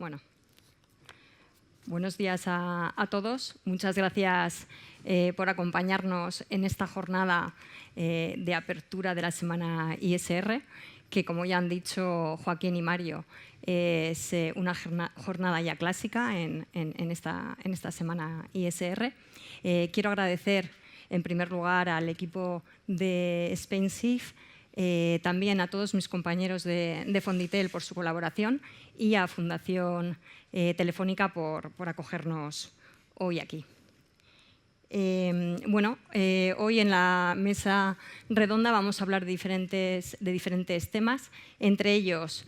Bueno, buenos días a todos. Muchas gracias por acompañarnos en esta jornada de apertura de la Semana ISR, que, como ya han dicho Joaquín y Mario, es una jornada ya clásica en esta Semana ISR. Quiero agradecer, en primer lugar, al equipo de SpainSIF, también a todos mis compañeros de Fonditel por su colaboración y a Fundación Telefónica por acogernos hoy aquí. Hoy en la mesa redonda vamos a hablar de diferentes temas. Entre ellos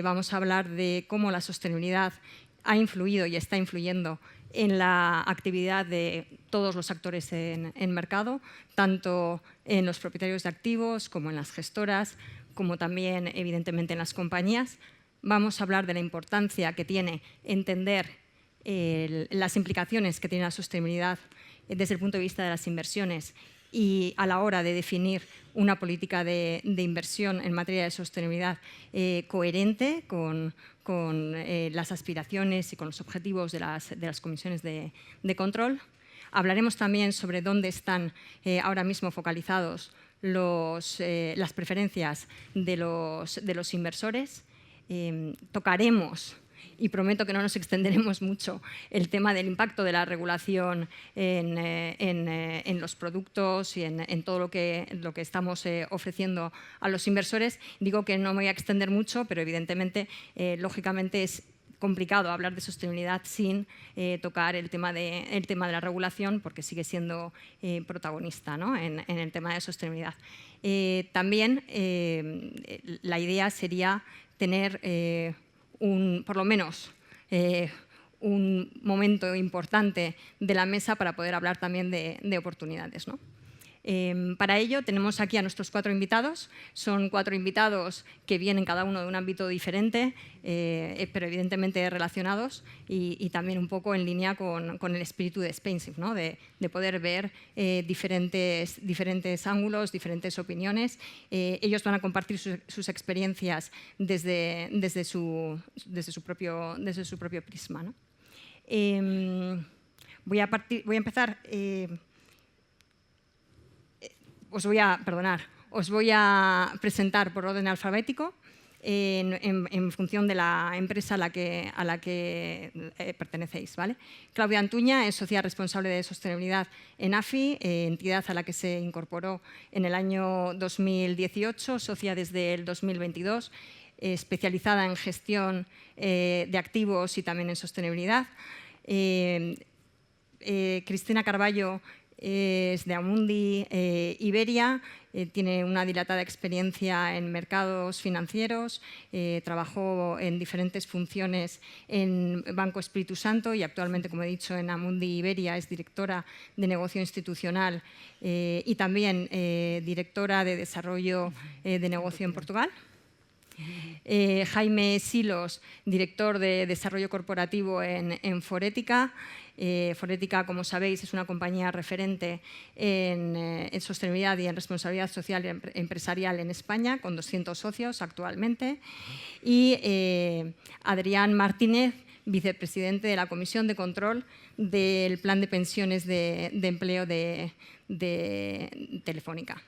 vamos a hablar de cómo la sostenibilidad ha influido y está influyendo en la actividad de todos los actores en mercado, tanto en los propietarios de activos como en las gestoras, como también, evidentemente, en las compañías. Vamos a hablar de la importancia que tiene entender las implicaciones que tiene la sostenibilidad desde el punto de vista de las inversiones y a la hora de definir una política de inversión en materia de sostenibilidad coherente con las aspiraciones y con los objetivos de las comisiones de control. Hablaremos también sobre dónde están ahora mismo focalizados las preferencias de los inversores. Tocaremos, y prometo que no nos extenderemos mucho, el tema del impacto de la regulación en los productos y en todo lo que estamos ofreciendo a los inversores. Digo que no me voy a extender mucho, pero evidentemente, lógicamente, es complicado hablar de sostenibilidad sin tocar el tema de la regulación, porque sigue siendo protagonista, ¿no?, en el tema de sostenibilidad. También la idea sería tener por lo menos un momento importante de la mesa para poder hablar también de oportunidades, ¿no? Para ello tenemos aquí a nuestros 4 invitados. Son 4 invitados que vienen cada uno de un ámbito diferente, pero evidentemente relacionados y también un poco en línea con el espíritu de SpainSIF, ¿no?, de poder ver diferentes ángulos, diferentes opiniones. Ellos van a compartir sus experiencias desde su propio prisma, ¿no? Voy a empezar. Os voy a presentar por orden alfabético en función de la empresa a la que pertenecéis, ¿vale? Claudia Antuña es socia responsable de sostenibilidad en AFI, entidad a la que se incorporó en el año 2018, socia desde el 2022, especializada en gestión de activos y también en sostenibilidad. Cristina Carballo es de Amundi Iberia, tiene una dilatada experiencia en mercados financieros, trabajó en diferentes funciones en Banco Espíritu Santo y actualmente, como he dicho, en Amundi Iberia es directora de negocio institucional y también directora de desarrollo de negocio en Portugal. Jaime Silos, director de desarrollo corporativo en Forética. Forética, como sabéis, es una compañía referente en sostenibilidad y en responsabilidad social empresarial en España, con 200 socios actualmente. Y Adrián Martínez, vicepresidente de la Comisión de Control del Plan de Pensiones de Empleo de Telefónica.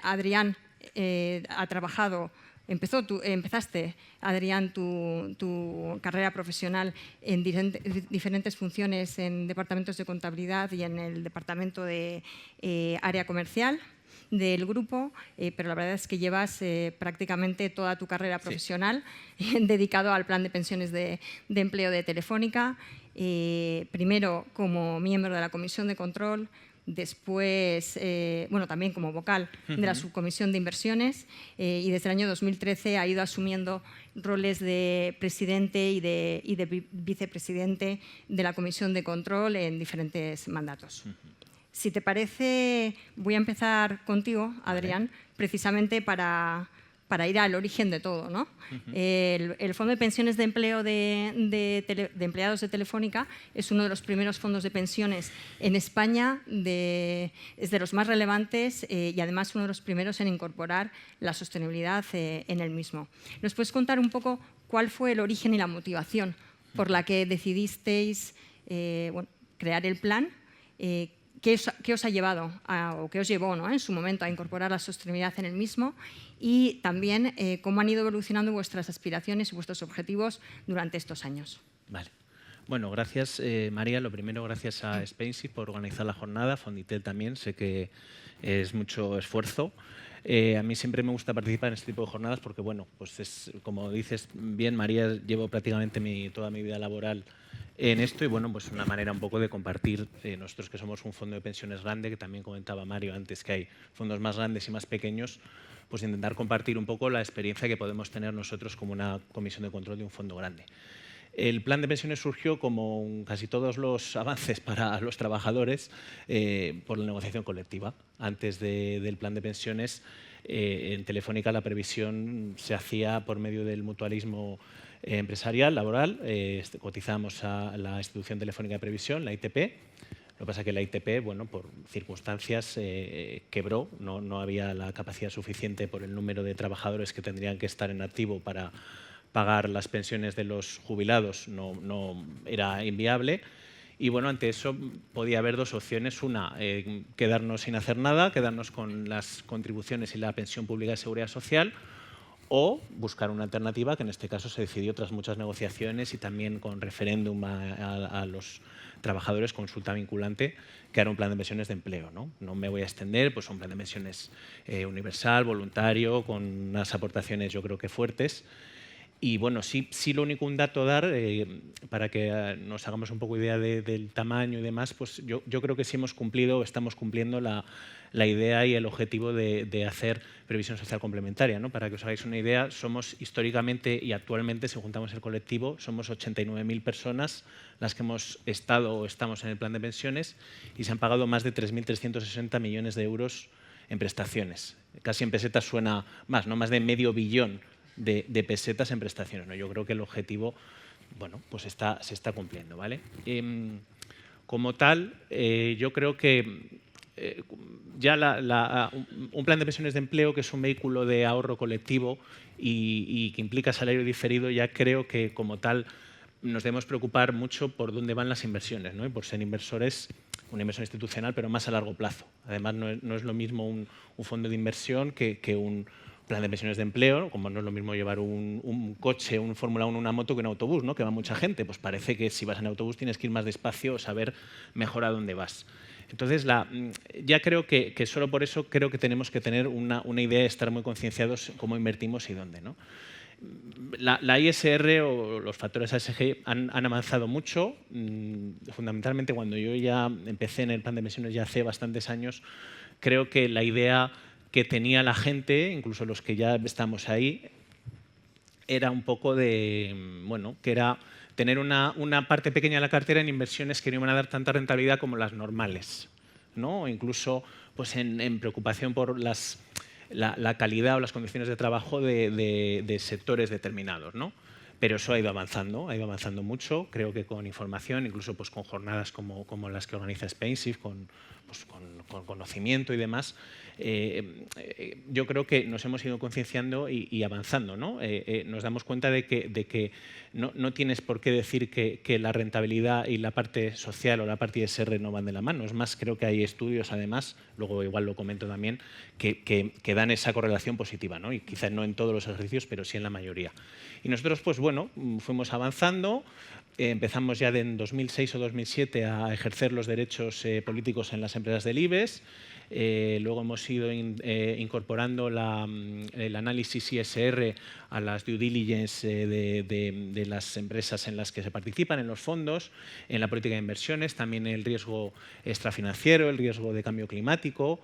Adrián ha trabajado. Empezaste, Adrián, tu carrera profesional en diferentes funciones en departamentos de contabilidad y en el departamento de área comercial del grupo, pero la verdad es que llevas prácticamente toda tu carrera profesional dedicado al plan de pensiones de empleo de Telefónica, primero como miembro de la Comisión de Control, después, también como vocal de la Subcomisión de Inversiones y desde el año 2013 ha ido asumiendo roles de presidente y de vicepresidente de la Comisión de Control en diferentes mandatos. Si te parece, voy a empezar contigo, Adrián, precisamente para ir al origen de todo, ¿no? El Fondo de Pensiones de Empleo de Empleados de Telefónica es uno de los primeros fondos de pensiones en España, es de los más relevantes y además uno de los primeros en incorporar la sostenibilidad en el mismo. ¿Nos puedes contar un poco ¿cuál fue el origen y la motivación por la que decidisteis crear el plan? ¿Qué os ha llevado o qué os llevó, ¿no?, en su momento a incorporar la sostenibilidad en el mismo? Y también cómo han ido evolucionando vuestras aspiraciones y vuestros objetivos durante estos años. Vale. Bueno, gracias, María. Lo primero, gracias a Spainship por organizar la jornada, Fonditel también, sé que es mucho esfuerzo. A mí siempre me gusta participar en este tipo de jornadas porque, bueno, pues es, como dices bien, María, llevo prácticamente toda mi vida laboral en esto y, bueno, pues una manera un poco de compartir, nosotros que somos un fondo de pensiones grande, que también comentaba Mario antes que hay fondos más grandes y más pequeños, pues intentar compartir un poco la experiencia que podemos tener nosotros como una comisión de control de un fondo grande. El plan de pensiones surgió, como casi todos los avances para los trabajadores, por la negociación colectiva. Antes del plan de pensiones, en Telefónica la previsión se hacía por medio del mutualismo empresarial, laboral. Cotizamos a la institución telefónica de previsión, la ITP. Lo que pasa es que la ITP, bueno, por circunstancias, quebró. No había la capacidad suficiente por el número de trabajadores que tendrían que estar en activo para pagar las pensiones de los jubilados, no era inviable. Y bueno, ante eso podía haber dos opciones. Una, quedarnos sin hacer nada, quedarnos con las contribuciones y la pensión pública de seguridad social, o buscar una alternativa, que en este caso se decidió tras muchas negociaciones y también con referéndum a los trabajadores, consulta vinculante, que era un plan de pensiones de empleo. No me voy a extender, pues un plan de pensiones universal, voluntario, con unas aportaciones yo creo que fuertes. Y bueno, sí lo único, un dato a dar, para que nos hagamos un poco idea del tamaño y demás, pues yo creo que sí hemos cumplido, estamos cumpliendo la idea y el objetivo de hacer previsión social complementaria, ¿no? Para que os hagáis una idea, somos históricamente y actualmente, si juntamos el colectivo, somos 89.000 personas las que hemos estado o estamos en el plan de pensiones y se han pagado más de 3.360 millones de euros en prestaciones. Casi en pesetas suena más, ¿no? Más de medio billón de pesetas en prestaciones, ¿no? Yo creo que el objetivo, bueno, pues se está cumpliendo, ¿vale? Como tal, yo creo que ya un plan de pensiones de empleo, que es un vehículo de ahorro colectivo y que implica salario diferido, ya creo que como tal nos debemos preocupar mucho por dónde van las inversiones, ¿no? Y por ser inversores, una inversión institucional, pero más a largo plazo. Además, no es lo mismo un fondo de inversión que un plan de pensiones de empleo, como no es lo mismo llevar un coche, un Fórmula 1, una moto que un autobús, ¿no? Que va mucha gente. Pues parece que si vas en autobús tienes que ir más despacio o saber mejor a dónde vas. Entonces, ya creo que solo por eso creo que tenemos que tener una idea de estar muy concienciados cómo invertimos y dónde, ¿no? La ISR o los factores ASG han avanzado mucho. Fundamentalmente, cuando yo ya empecé en el plan de pensiones ya hace bastantes años, creo que la idea que tenía la gente, incluso los que ya estamos ahí, era un poco de, bueno, que era tener una parte pequeña de la cartera en inversiones que no iban a dar tanta rentabilidad como las normales, ¿no? O incluso pues en preocupación por la calidad o las condiciones de trabajo de sectores determinados, ¿no? Pero eso ha ido avanzando mucho, creo que con información, incluso pues con jornadas como las que organiza Spainship, con conocimiento y demás. Yo creo que nos hemos ido concienciando y avanzando, ¿no? Nos damos cuenta de que no tienes por qué decir que la rentabilidad y la parte social o la parte ISR no van de la mano. Es más, creo que hay estudios, además, luego igual lo comento también, que dan esa correlación positiva, ¿no? Y quizás no en todos los ejercicios, pero sí en la mayoría. Y nosotros, pues bueno, fuimos avanzando. Empezamos ya en 2006 o 2007 a ejercer los derechos políticos en las empresas del IBEX. Luego hemos ido incorporando el análisis ISR a las due diligence de las empresas en las que se participan, en los fondos, en la política de inversiones, también el riesgo extrafinanciero, el riesgo de cambio climático.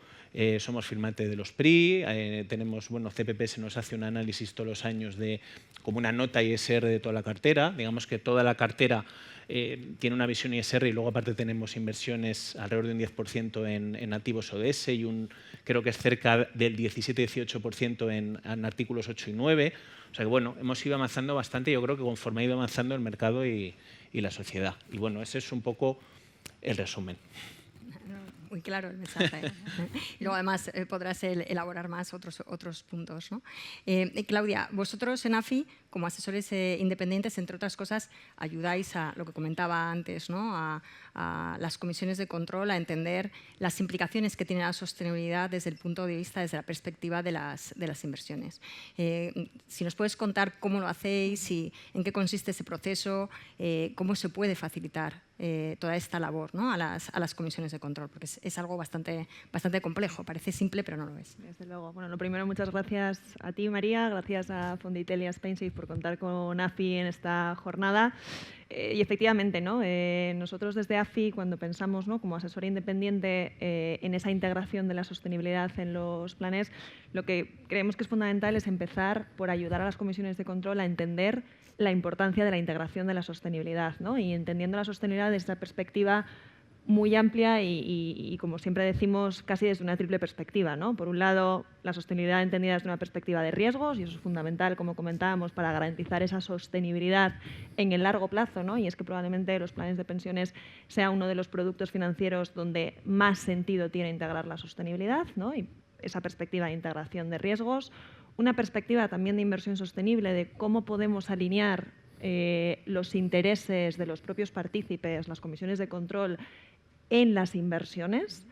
Somos firmante de los PRI, tenemos, bueno, CPP se nos hace un análisis todos los años como una nota ISR de toda la cartera. Digamos que toda la cartera tiene una visión ISR y luego aparte tenemos inversiones alrededor de un 10% en activos ODS y creo que es cerca del 17-18% en artículos 8 y 9. O sea que bueno, hemos ido avanzando bastante, yo creo que conforme ha ido avanzando el mercado y la sociedad. Y bueno, ese es un poco el resumen. muy claro el mensaje. Y luego además podrás elaborar más otros puntos, ¿no? Claudia, vosotros en AFI, como asesores independientes, entre otras cosas, ayudáis a lo que comentaba antes, ¿no? a las comisiones de control a entender las implicaciones que tiene la sostenibilidad desde el punto de vista, desde la perspectiva de las inversiones. Si nos puedes contar cómo lo hacéis y en qué consiste ese proceso, cómo se puede facilitar toda esta labor, ¿no? a las comisiones de control, porque es algo bastante complejo. Parece simple, pero no lo es. Desde luego. Bueno, lo primero, muchas gracias a ti, María, gracias a Fonditel y a Spainsafe por contar con AFI en esta jornada. Y efectivamente, ¿no? Nosotros desde AFI, cuando pensamos, ¿no?, como asesora independiente en esa integración de la sostenibilidad en los planes, lo que creemos que es fundamental es empezar por ayudar a las comisiones de control a entender la importancia de la integración de la sostenibilidad, ¿no? Y entendiendo la sostenibilidad desde esta perspectiva muy amplia y, como siempre decimos, casi desde una triple perspectiva, ¿no? Por un lado, la sostenibilidad entendida desde una perspectiva de riesgos, y eso es fundamental, como comentábamos, para garantizar esa sostenibilidad en el largo plazo, ¿no? Y es que probablemente los planes de pensiones sea uno de los productos financieros donde más sentido tiene integrar la sostenibilidad, ¿no? Y esa perspectiva de integración de riesgos, una perspectiva también de inversión sostenible, de cómo podemos alinear los intereses de los propios partícipes, las comisiones de control, en las inversiones,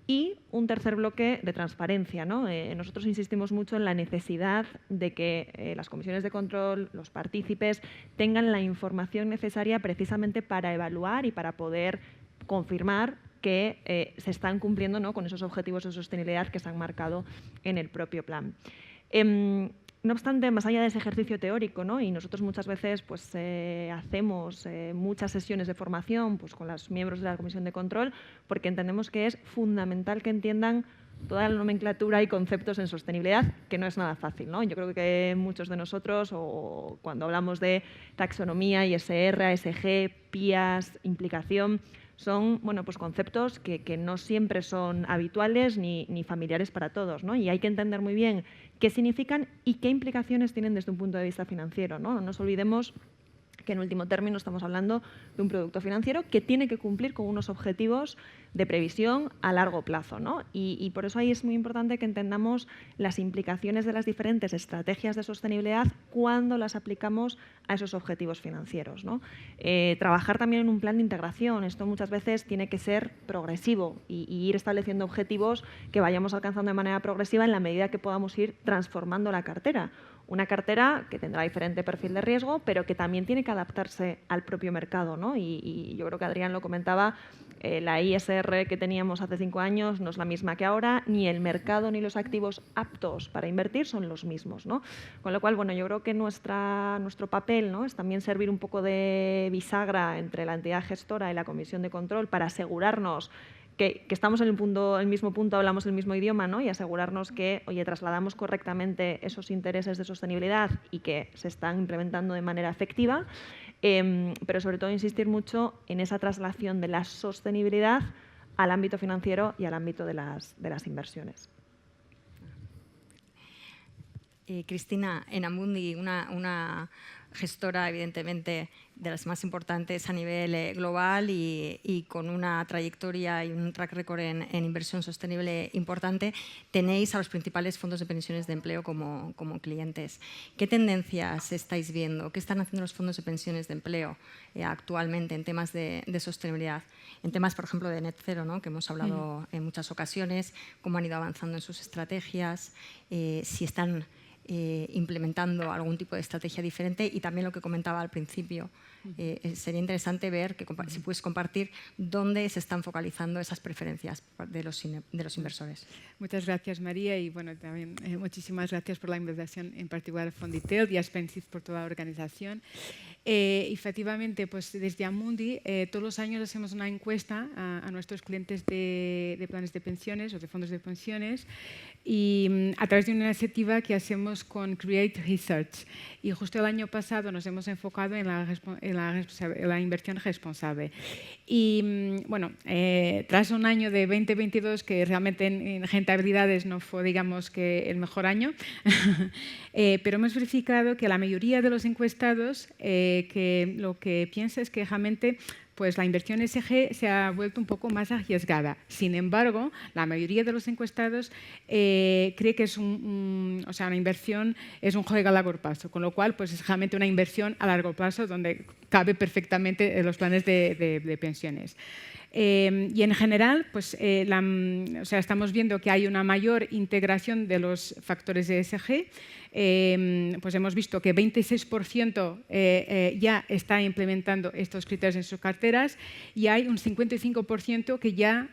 y un tercer bloque de transparencia, ¿no? Nosotros insistimos mucho en la necesidad de que las comisiones de control, los partícipes, tengan la información necesaria precisamente para evaluar y para poder confirmar que se están cumpliendo, ¿no?, con esos objetivos de sostenibilidad que se han marcado en el propio plan. No obstante, más allá de ese ejercicio teórico, ¿no?, y nosotros muchas veces pues, hacemos muchas sesiones de formación pues, con los miembros de la Comisión de Control, porque entendemos que es fundamental que entiendan toda la nomenclatura y conceptos en sostenibilidad, que no es nada fácil, ¿no? Yo creo que muchos de nosotros, o cuando hablamos de taxonomía, ISR, ASG, PIAS, implicación, son, bueno, pues conceptos que no siempre son habituales ni familiares para todos, ¿no? Y hay que entender muy bien qué significan y qué implicaciones tienen desde un punto de vista financiero, ¿no? No nos olvidemos que en último término estamos hablando de un producto financiero que tiene que cumplir con unos objetivos de previsión a largo plazo, ¿no? Y por eso ahí es muy importante que entendamos las implicaciones de las diferentes estrategias de sostenibilidad cuando las aplicamos a esos objetivos financieros, ¿no? Trabajar también en un plan de integración. Esto muchas veces tiene que ser progresivo y ir estableciendo objetivos que vayamos alcanzando de manera progresiva en la medida que podamos ir transformando la cartera. Una cartera que tendrá diferente perfil de riesgo, pero que también tiene que adaptarse al propio mercado, ¿no? Y yo creo que Adrián lo comentaba, la ISR que teníamos hace 5 años no es la misma que ahora, ni el mercado ni los activos aptos para invertir son los mismos, ¿no? Con lo cual, bueno, yo creo que nuestro papel, ¿no?, es también servir un poco de bisagra entre la entidad gestora y la comisión de control para asegurarnos que estamos en el mismo punto, hablamos el mismo idioma, ¿no?, y asegurarnos que, oye, trasladamos correctamente esos intereses de sostenibilidad y que se están implementando de manera efectiva, pero sobre todo insistir mucho en esa traslación de la sostenibilidad al ámbito financiero y al ámbito de las inversiones. Cristina, en Amundi, una gestora, evidentemente, de las más importantes a nivel global y con una trayectoria y un track record en inversión sostenible importante, tenéis a los principales fondos de pensiones de empleo como clientes. ¿Qué tendencias estáis viendo? ¿Qué están haciendo los fondos de pensiones de empleo actualmente en temas de sostenibilidad? En temas, por ejemplo, de net zero, ¿no?, que hemos hablado en muchas ocasiones, cómo han ido avanzando en sus estrategias, si están implementando algún tipo de estrategia diferente, y también lo que comentaba al principio. Sería interesante ver si puedes compartir dónde se están focalizando esas preferencias de los inversores. Muchas gracias, María, y bueno, también muchísimas gracias por la invitación, en particular a Fonditel y a Spainsafe por toda la organización. Efectivamente, pues desde Amundi todos los años hacemos una encuesta a nuestros clientes de planes de pensiones o de fondos de pensiones, y a través de una iniciativa que hacemos con Create Research. Y justo el año pasado nos hemos enfocado en la inversión responsable. Y bueno, tras un año de 2022 que realmente en rentabilidades no fue, digamos, que el mejor año, pero hemos verificado que la mayoría de los encuestados que lo que piensa es que realmente pues la inversión ESG se ha vuelto un poco más arriesgada. Sin embargo, la mayoría de los encuestados cree que es una inversión, es un juego a largo plazo, con lo cual pues es realmente una inversión a largo plazo donde cabe perfectamente en los planes de pensiones. Y en general, pues, estamos viendo que hay una mayor integración de los factores de ESG. Pues hemos visto que 26% ya está implementando estos criterios en sus carteras y hay un 55% que ya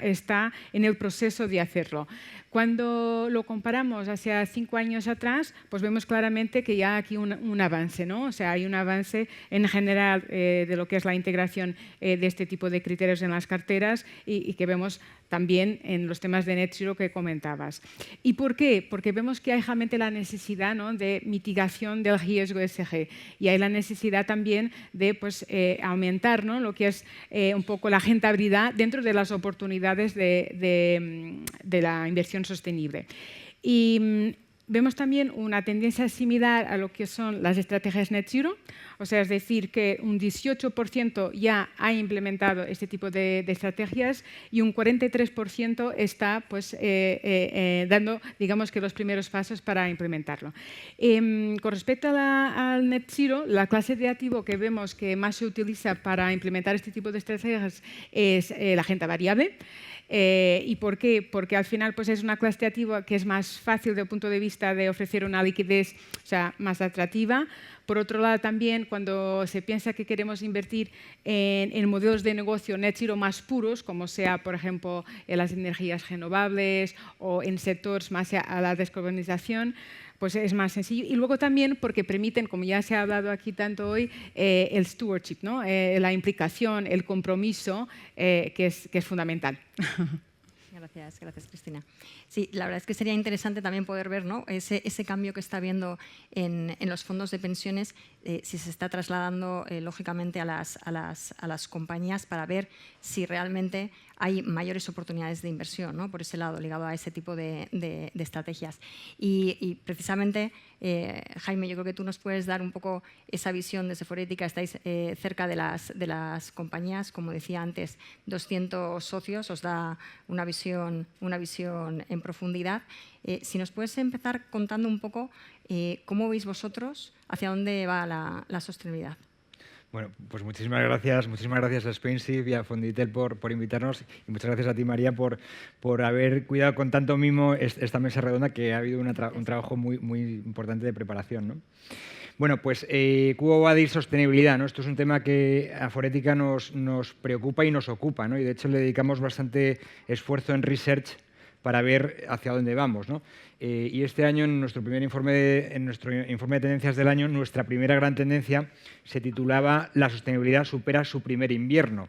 está en el proceso de hacerlo. Cuando lo comparamos hacia 5 años atrás, pues vemos claramente que ya aquí un avance, ¿no? O sea, hay un avance en general de lo que es la integración de este tipo de criterios en las carteras y que vemos también en los temas de Net Zero que comentabas. ¿Y por qué? Porque vemos que hay realmente la necesidad, ¿no?, de mitigación del riesgo ESG y hay la necesidad también de pues, aumentar, ¿no?, lo que es un poco la rentabilidad dentro de las oportunidades de la inversión sostenible. Y vemos también una tendencia similar a lo que son las estrategias Net Zero, o sea, es decir, que un 18% ya ha implementado este tipo de estrategias y un 43% está pues, dando, digamos, que los primeros pasos para implementarlo. Con respecto al Net Zero, la clase de activo que vemos que más se utiliza para implementar este tipo de estrategias es la renta variable. ¿Y por qué? Porque al final pues, es una clase de activo que es más fácil desde el punto de vista de ofrecer una liquidez más atractiva. Por otro lado, también cuando se piensa que queremos invertir en modelos de negocio net zero más puros, como sea, por ejemplo, en las energías renovables o en sectores más a la descarbonización, pues es más sencillo. Y luego también porque permiten, como ya se ha hablado aquí tanto hoy, el stewardship, ¿no? La implicación, el compromiso, que es fundamental. Gracias, Cristina. Sí, la verdad es que sería interesante también poder ver, ¿no?, ese cambio que está habiendo en los fondos de pensiones, si se está trasladando lógicamente a las compañías para ver si realmente hay mayores oportunidades de inversión, ¿no?, por ese lado, ligado a ese tipo de estrategias. Y precisamente, Jaime, yo creo que tú nos puedes dar un poco esa visión desde Forética. Estáis cerca de las compañías, como decía antes, 200 socios, os da una visión en profundidad. Si nos puedes empezar contando un poco cómo veis vosotros, hacia dónde va la sostenibilidad. Bueno, pues muchísimas gracias a Spainship y a Fonditel por invitarnos y muchas gracias a ti, María, por haber cuidado con tanto mimo esta mesa redonda, que ha habido un trabajo muy importante de preparación, ¿no? Bueno, pues Quo Vadis sostenibilidad, ¿no? Esto es un tema que a Forética nos preocupa y nos ocupa, ¿no? Y de hecho le dedicamos bastante esfuerzo en research para ver hacia dónde vamos, ¿no? Y este año, en nuestro informe de tendencias del año, nuestra primera gran tendencia se titulaba «La sostenibilidad supera su primer invierno».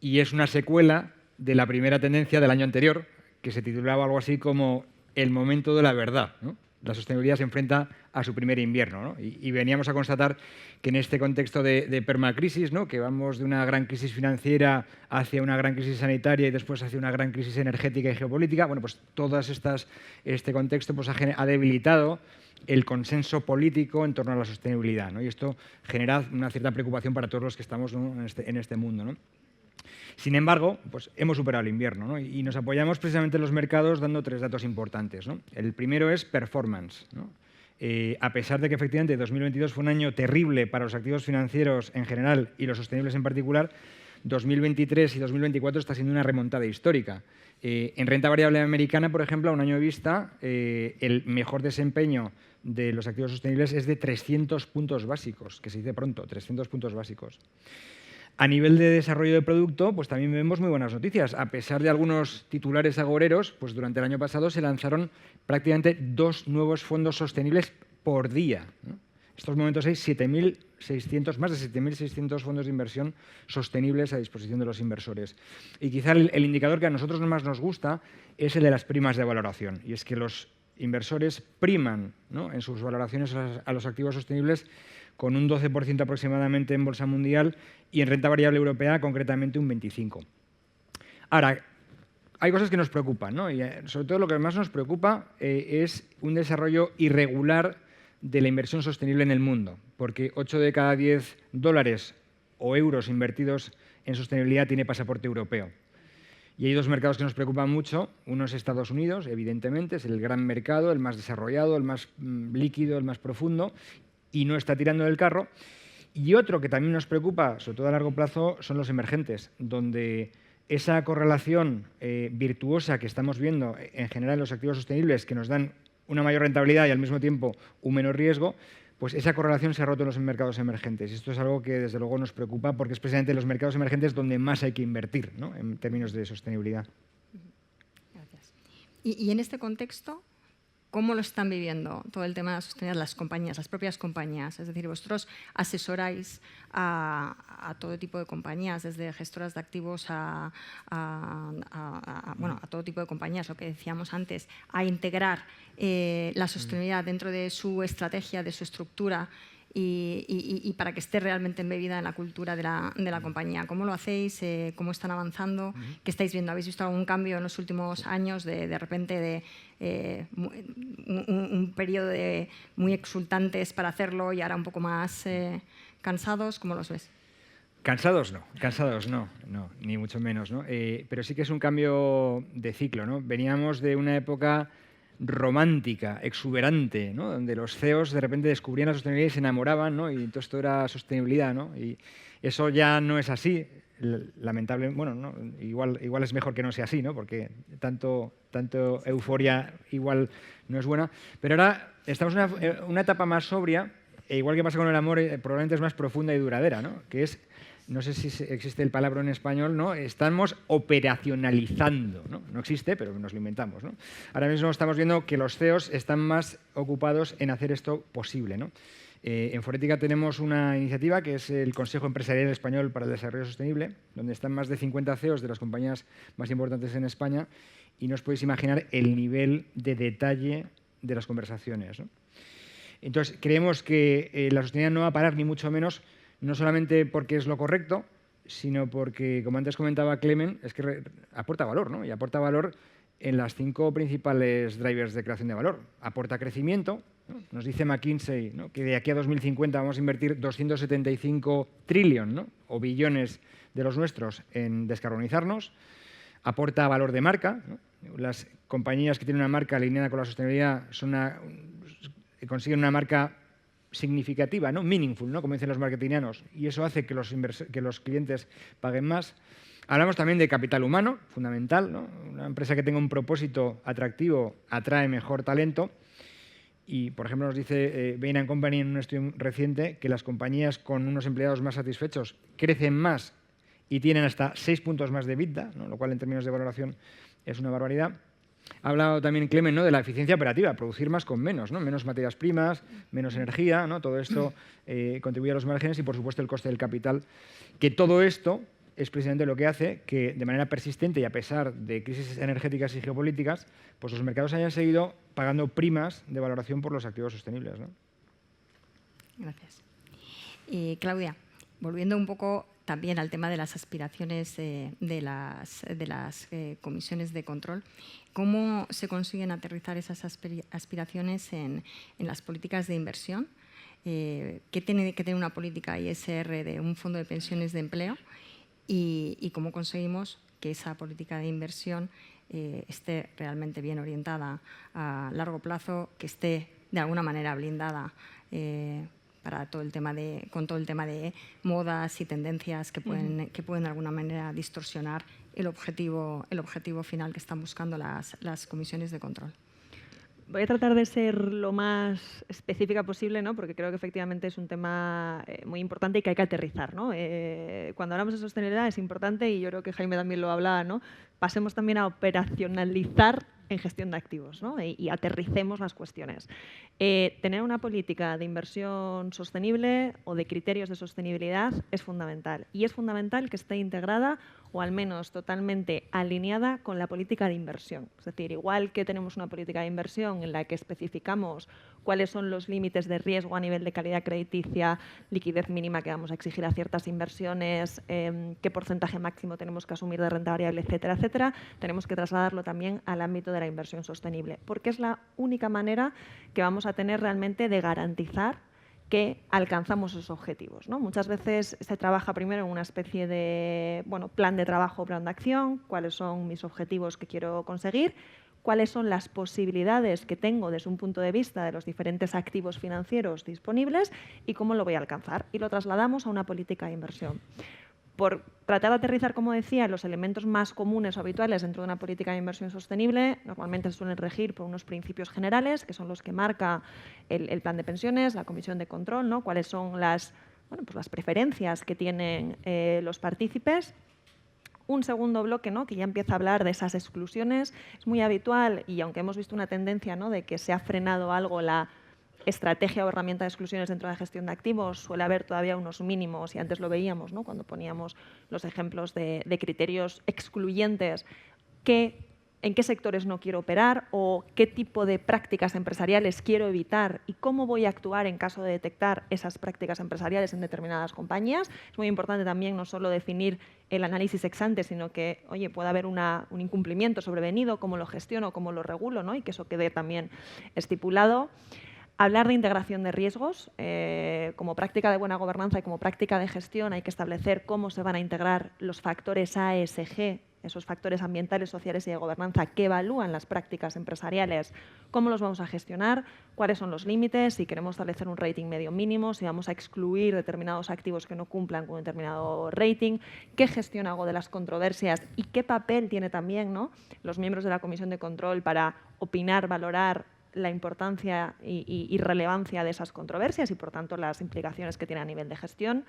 Y es una secuela de la primera tendencia del año anterior, que se titulaba algo así como «El momento de la verdad», ¿no? La sostenibilidad se enfrenta a su primer invierno, ¿no? Y veníamos a constatar que en este contexto de permacrisis, ¿no?, que vamos de una gran crisis financiera hacia una gran crisis sanitaria y después hacia una gran crisis energética y geopolítica, bueno, pues este contexto pues, ha debilitado el consenso político en torno a la sostenibilidad, ¿no? Y esto genera una cierta preocupación para todos los que estamos, ¿no?, en este mundo, ¿no? Sin embargo, pues hemos superado el invierno, ¿no? Y nos apoyamos precisamente en los mercados dando 3 datos importantes, ¿no? El primero es performance, ¿no? A pesar de que efectivamente 2022 fue un año terrible para los activos financieros en general y los sostenibles en particular, 2023 y 2024 está siendo una remontada histórica. En renta variable americana, por ejemplo, a un año de vista, el mejor desempeño de los activos sostenibles es de 300 puntos básicos, que se dice pronto, 300 puntos básicos. A nivel de desarrollo de producto, pues también vemos muy buenas noticias. A pesar de algunos titulares agoreros, pues durante el año pasado se lanzaron prácticamente 2 nuevos fondos sostenibles por día, ¿no? En estos momentos hay más de 7.600 fondos de inversión sostenibles a disposición de los inversores. Y quizá el indicador que a nosotros más nos gusta es el de las primas de valoración. Y es que los inversores priman, ¿no?, en sus valoraciones a los activos sostenibles con un 12% aproximadamente en bolsa mundial y en renta variable europea concretamente un 25%. Ahora, hay cosas que nos preocupan, ¿no? Y sobre todo lo que más nos preocupa es un desarrollo irregular de la inversión sostenible en el mundo, porque 8 de cada 10 dólares o euros invertidos en sostenibilidad tiene pasaporte europeo. Y hay dos mercados que nos preocupan mucho. Uno es Estados Unidos, evidentemente, es el gran mercado, el más desarrollado, el más líquido, el más profundo, y no está tirando del carro. Y otro que también nos preocupa, sobre todo a largo plazo, son los emergentes, donde esa correlación virtuosa que estamos viendo en general en los activos sostenibles, que nos dan una mayor rentabilidad y al mismo tiempo un menor riesgo, pues esa correlación se ha roto en los mercados emergentes. Y esto es algo que desde luego nos preocupa porque es precisamente en los mercados emergentes donde más hay que invertir, ¿no?, en términos de sostenibilidad. Gracias. Y en este contexto, ¿cómo lo están viviendo todo el tema de la sostenibilidad las compañías, las propias compañías? Es decir, vosotros asesoráis a todo tipo de compañías, desde gestoras de activos a todo tipo de compañías, lo que decíamos antes, a integrar la sostenibilidad dentro de su estrategia, de su estructura y para que esté realmente embebida en la cultura de la compañía. ¿Cómo lo hacéis? ¿Cómo están avanzando? ¿Qué estáis viendo? ¿Habéis visto algún cambio en los últimos años de repente un periodo de muy exultantes para hacerlo y ahora un poco más cansados? ¿Cómo los ves? Cansados no, ni mucho menos, ¿no? Pero sí que es un cambio de ciclo, ¿no? Veníamos de una época romántica, exuberante, ¿no?, donde los CEOs de repente descubrían la sostenibilidad y se enamoraban, ¿no?, y todo esto era sostenibilidad, ¿no? Y eso ya no es así. Lamentable, bueno, ¿no?, igual es mejor que no sea así, ¿no?, porque tanto euforia igual no es buena. Pero ahora estamos en una etapa más sobria, e igual que pasa con el amor, probablemente es más profunda y duradera, ¿no?, que es, no sé si existe el palabra en español, ¿no?, estamos operacionalizando, ¿no? No existe, pero nos lo inventamos, ¿no? Ahora mismo estamos viendo que los CEOs están más ocupados en hacer esto posible, ¿no? En Forética tenemos una iniciativa que es el Consejo Empresarial Español para el Desarrollo Sostenible, donde están más de 50 CEOs de las compañías más importantes en España, y no os podéis imaginar el nivel de detalle de las conversaciones, ¿no? Entonces, creemos que la sostenibilidad no va a parar, ni mucho menos, no solamente porque es lo correcto, sino porque, como antes comentaba Clemen, es que aporta valor, ¿no? Y aporta valor en las 5 principales drivers de creación de valor. Aporta crecimiento, ¿no? Nos dice McKinsey, ¿no?, que de aquí a 2050 vamos a invertir 275 trillion, ¿no?, o billones de los nuestros en descarbonizarnos. Aporta valor de marca, ¿no? Las compañías que tienen una marca alineada con la sostenibilidad consiguen una marca significativa, ¿no?, meaningful, ¿no?, como dicen los marketingianos, y eso hace que los clientes paguen más. Hablamos también de capital humano, fundamental, ¿no? Una empresa que tenga un propósito atractivo atrae mejor talento. Y, por ejemplo, nos dice Bain & Company en un estudio reciente que las compañías con unos empleados más satisfechos crecen más y tienen hasta 6 puntos más de EBITDA, ¿no?, lo cual en términos de valoración es una barbaridad. Ha hablado también Clemen, ¿no?, de la eficiencia operativa, producir más con menos, ¿no?, menos materias primas, menos energía, ¿no? Todo esto contribuye a los márgenes y, por supuesto, el coste del capital. Que todo esto es precisamente lo que hace que, de manera persistente y a pesar de crisis energéticas y geopolíticas, pues los mercados hayan seguido pagando primas de valoración por los activos sostenibles, ¿no? Gracias. Claudia, volviendo un poco también al tema de las aspiraciones de las comisiones de control, ¿cómo se consiguen aterrizar esas aspiraciones en las políticas de inversión? ¿Qué tiene que tener una política ISR de un fondo de pensiones de empleo? Y cómo conseguimos que esa política de inversión esté realmente bien orientada a largo plazo, que esté de alguna manera blindada para todo el tema con todo el tema de modas y tendencias que pueden de alguna manera distorsionar el objetivo final que están buscando las comisiones de control. Voy a tratar de ser lo más específica posible, ¿no?, porque creo que efectivamente es un tema muy importante y que hay que aterrizar, ¿no? Cuando hablamos de sostenibilidad es importante, y yo creo que Jaime también lo hablaba, ¿no?, pasemos también a operacionalizar en gestión de activos, ¿no?, y aterricemos las cuestiones. Tener una política de inversión sostenible o de criterios de sostenibilidad es fundamental, y es fundamental que esté integrada o al menos totalmente alineada con la política de inversión. Es decir, igual que tenemos una política de inversión en la que especificamos cuáles son los límites de riesgo a nivel de calidad crediticia, liquidez mínima que vamos a exigir a ciertas inversiones, qué porcentaje máximo tenemos que asumir de renta variable, etcétera, etcétera, tenemos que trasladarlo también al ámbito de la inversión sostenible, porque es la única manera que vamos a tener realmente de garantizar que alcanzamos esos objetivos, ¿no? Muchas veces se trabaja primero en una especie de plan de trabajo, plan de acción, cuáles son mis objetivos que quiero conseguir, cuáles son las posibilidades que tengo desde un punto de vista de los diferentes activos financieros disponibles y cómo lo voy a alcanzar. Y lo trasladamos a una política de inversión. Por tratar de aterrizar, como decía, los elementos más comunes o habituales dentro de una política de inversión sostenible, normalmente se suelen regir por unos principios generales, que son los que marca el plan de pensiones, la comisión de control, ¿no? Cuáles son las preferencias que tienen los partícipes. Un segundo bloque, ¿no?, que ya empieza a hablar de esas exclusiones. Es muy habitual, y aunque hemos visto una tendencia, ¿no?, de que se ha frenado algo la estrategia o herramienta de exclusiones dentro de la gestión de activos, suele haber todavía unos mínimos, y antes lo veíamos, ¿no?, cuando poníamos los ejemplos de criterios excluyentes, en qué sectores no quiero operar o qué tipo de prácticas empresariales quiero evitar y cómo voy a actuar en caso de detectar esas prácticas empresariales en determinadas compañías. Es muy importante también no solo definir el análisis ex ante, sino que, oye, puede haber un incumplimiento sobrevenido, cómo lo gestiono, cómo lo regulo, ¿no?, y que eso quede también estipulado. Hablar de integración de riesgos. Como práctica de buena gobernanza y como práctica de gestión hay que establecer cómo se van a integrar los factores ASG, esos factores ambientales, sociales y de gobernanza que evalúan las prácticas empresariales, cómo los vamos a gestionar, cuáles son los límites, si queremos establecer un rating medio mínimo, si vamos a excluir determinados activos que no cumplan con un determinado rating, qué gestión hago de las controversias y qué papel tiene también, ¿no?, los miembros de la Comisión de Control para opinar, valorar la importancia y relevancia de esas controversias y, por tanto, las implicaciones que tiene a nivel de gestión.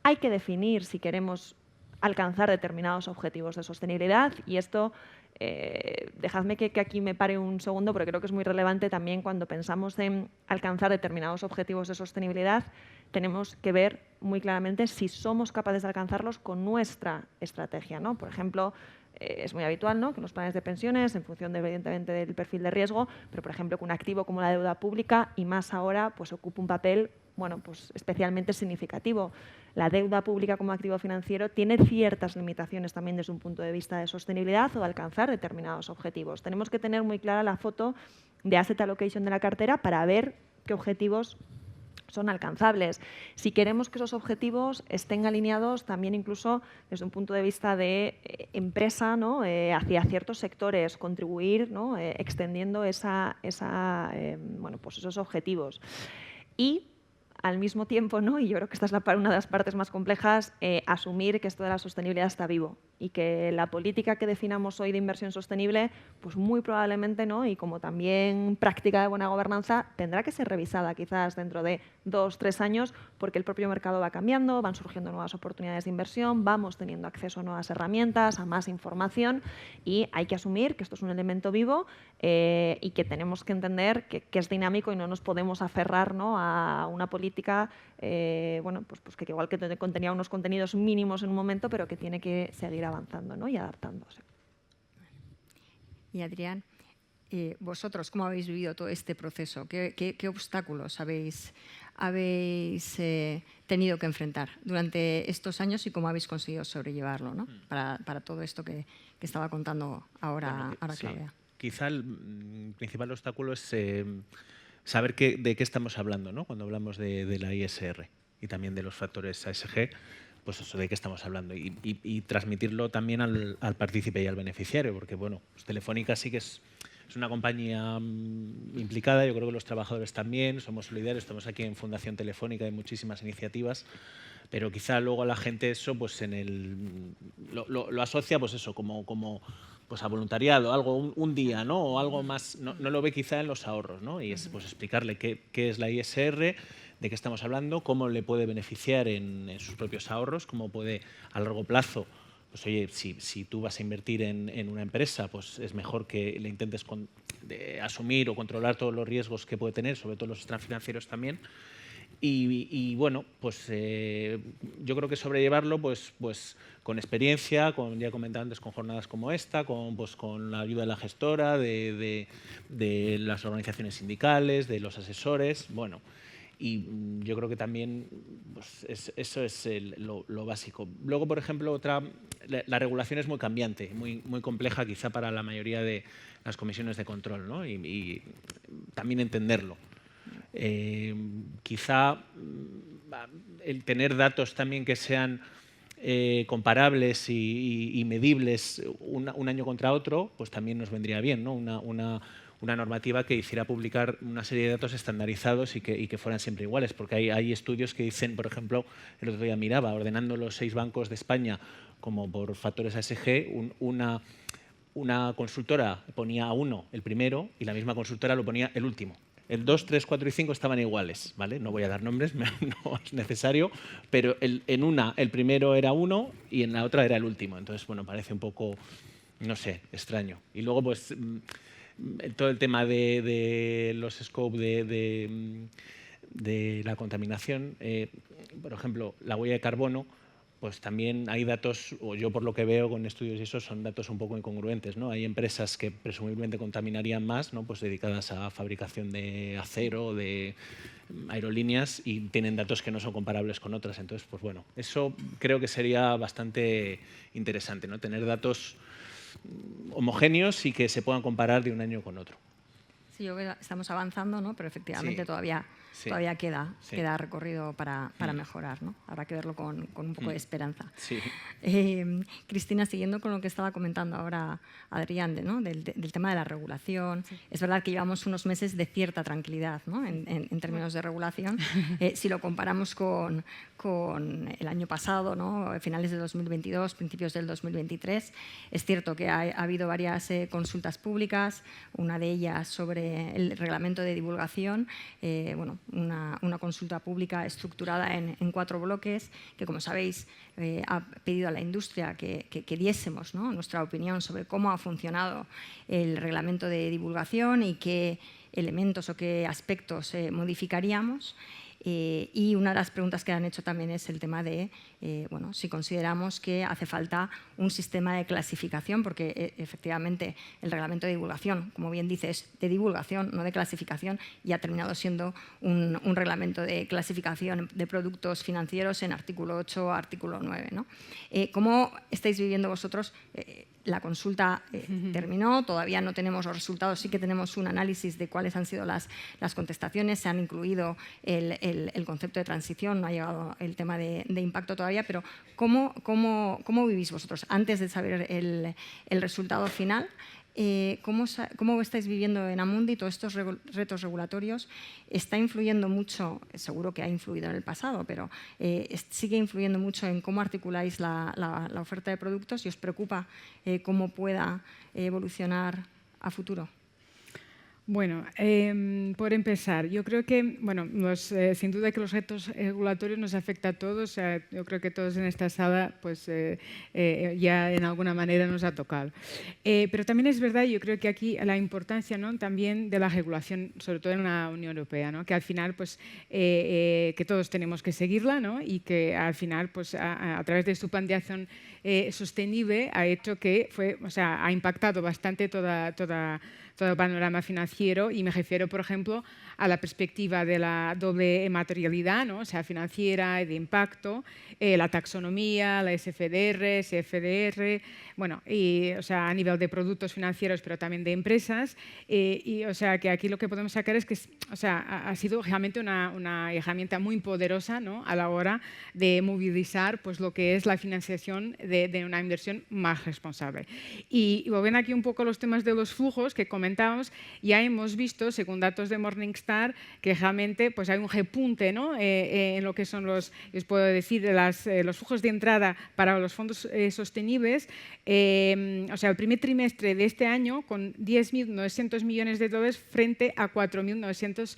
Hay que definir si queremos alcanzar determinados objetivos de sostenibilidad y esto, dejadme que aquí me pare un segundo porque creo que es muy relevante también cuando pensamos en alcanzar determinados objetivos de sostenibilidad. Tenemos que ver muy claramente si somos capaces de alcanzarlos con nuestra estrategia, ¿no? Por ejemplo, es muy habitual, ¿no?, que los planes de pensiones, en función evidentemente del perfil de riesgo, pero por ejemplo que un activo como la deuda pública y más ahora pues ocupa un papel especialmente significativo. La deuda pública como activo financiero tiene ciertas limitaciones también desde un punto de vista de sostenibilidad o de alcanzar determinados objetivos. Tenemos que tener muy clara la foto de asset allocation de la cartera para ver qué objetivos son alcanzables. Si queremos que esos objetivos estén alineados también incluso desde un punto de vista de empresa, ¿no?, hacia ciertos sectores, contribuir, ¿no?, extendiendo esos objetivos. Y al mismo tiempo, ¿no?, y yo creo que esta es una de las partes más complejas, asumir que esto de la sostenibilidad está vivo y que la política que definamos hoy de inversión sostenible, pues muy probablemente, ¿no?, y como también práctica de buena gobernanza, tendrá que ser revisada quizás dentro de 2 o 3 años porque el propio mercado va cambiando, van surgiendo nuevas oportunidades de inversión, vamos teniendo acceso a nuevas herramientas, a más información y hay que asumir que esto es un elemento vivo y que tenemos que entender que es dinámico y no nos podemos aferrar, ¿no?, a una política que igual que contenía unos contenidos mínimos en un momento, pero que tiene que seguir avanzando, ¿no?, y adaptándose. Y Adrián, vosotros, ¿cómo habéis vivido todo este proceso? ¿Qué obstáculos habéis tenido que enfrentar durante estos años y cómo habéis conseguido sobrellevarlo, ¿no?, para todo esto que estaba contando ahora Claudia? Quizá el principal obstáculo es saber de qué estamos hablando, ¿no?, cuando hablamos de la ISR y también de los factores ASG, pues eso, de qué estamos hablando y transmitirlo también al partícipe y al beneficiario, porque bueno, pues Telefónica sí que es una compañía implicada, yo creo que los trabajadores también, somos solidarios, estamos aquí en Fundación Telefónica, hay muchísimas iniciativas, pero quizá luego a la gente eso pues lo asocia pues eso como pues a voluntariado, algo un día, ¿no?, o algo más, no lo ve quizá en los ahorros, ¿no?, y es pues explicarle qué es la ISR, de qué estamos hablando, cómo le puede beneficiar en sus propios ahorros, cómo puede a largo plazo, pues oye, si tú vas a invertir en una empresa, pues es mejor que le intentes asumir o controlar todos los riesgos que puede tener, sobre todo los extrafinancieros también. Y bueno, pues yo creo que sobrellevarlo pues con experiencia, ya comentaba antes, con jornadas como esta, con la ayuda de la gestora, de las organizaciones sindicales, de los asesores, bueno. Y yo creo que también pues eso es lo básico. Luego, por ejemplo, la regulación es muy cambiante, muy compleja quizá para la mayoría de las comisiones de control, ¿no?, y también entenderlo. Quizá el tener datos también que sean comparables y medibles un año contra otro, pues también nos vendría bien, ¿no? Una normativa que hiciera publicar una serie de datos estandarizados y que fueran siempre iguales, porque hay estudios que dicen, por ejemplo, el otro día miraba, ordenando los 6 bancos de España como por factores ASG, una consultora ponía a 1 el primero y la misma consultora lo ponía el último. El 2, 3, 4 y 5 estaban iguales, ¿vale? No voy a dar nombres, no es necesario, pero en una el primero era 1 y en la otra era el último. Entonces, bueno, parece un poco, no sé, extraño. Y luego, pues, todo el tema de los scopes de la contaminación, por ejemplo, la huella de carbono, pues también hay datos, o yo por lo que veo con estudios y eso, son datos un poco incongruentes, ¿no? Hay empresas que presumiblemente contaminarían más, ¿no? Pues dedicadas a fabricación de acero, de aerolíneas, y tienen datos que no son comparables con otras. Entonces, pues bueno, eso creo que sería bastante interesante, ¿no? Tener datos homogéneos y que se puedan comparar de un año con otro. Sí, yo creo que estamos avanzando, ¿no? Pero efectivamente Sí. todavía queda recorrido para Mm. mejorar, ¿no? Habrá que verlo con un poco de esperanza. Sí. Cristina, siguiendo con lo que estaba comentando ahora Adrián, ¿no? del tema de la regulación, es verdad que llevamos unos meses de cierta tranquilidad, ¿no? en términos de regulación. Si lo comparamos con el año pasado, ¿no? Finales de 2022, principios del 2023, es cierto que ha habido varias consultas públicas, una de ellas sobre el reglamento de divulgación, una consulta pública estructurada en 4 bloques que, como sabéis, ha pedido a la industria que diésemos, ¿no? nuestra opinión sobre cómo ha funcionado el reglamento de divulgación y qué elementos o qué aspectos modificaríamos. Y una de las preguntas que han hecho también es el tema de si consideramos que hace falta un sistema de clasificación, porque efectivamente el reglamento de divulgación, como bien dice, es de divulgación, no de clasificación, y ha terminado siendo un reglamento de clasificación de productos financieros en artículo 8, artículo 9. ¿no? ¿Cómo estáis viviendo vosotros? La consulta terminó, todavía no tenemos los resultados, sí que tenemos un análisis de cuáles han sido las contestaciones, se han incluido el concepto de transición, no ha llegado el tema de impacto todavía, pero ¿cómo vivís vosotros? Antes de saber el resultado final, ¿cómo estáis viviendo en Amundi todos estos retos regulatorios? ¿Está influyendo mucho? Seguro que ha influido en el pasado, pero sigue influyendo mucho en cómo articuláis la oferta de productos y os preocupa cómo pueda evolucionar a futuro. Bueno, por empezar, yo creo que, sin duda que los retos regulatorios nos afectan a todos. O sea, yo creo que todos en esta sala pues, ya en alguna manera nos ha tocado. Pero también es verdad, yo creo que aquí la importancia, ¿no? también de la regulación, sobre todo en la Unión Europea, ¿no? que al final pues, que todos tenemos que seguirla, ¿no? y que al final pues, a través de su plan de acción sostenible ha hecho que ha impactado bastante todo el panorama financiero, y me refiero, por ejemplo, a la perspectiva de la doble materialidad, ¿no? o sea, financiera y de impacto, la taxonomía, la SFDR, CFDR, a nivel de productos financieros, pero también de empresas. O sea, que aquí lo que podemos sacar es que ha sido realmente una herramienta muy poderosa, ¿no? a la hora de movilizar pues, lo que es la financiación de una inversión más responsable. Y volviendo aquí un poco a los temas de los flujos que comentábamos, ya hemos visto, según datos de Morningstar, que realmente pues, hay un repunte, ¿no? En lo que son os puedo decir, los flujos de entrada para los fondos sostenibles. El primer trimestre de este año con 10.900 millones de dólares frente a 4.900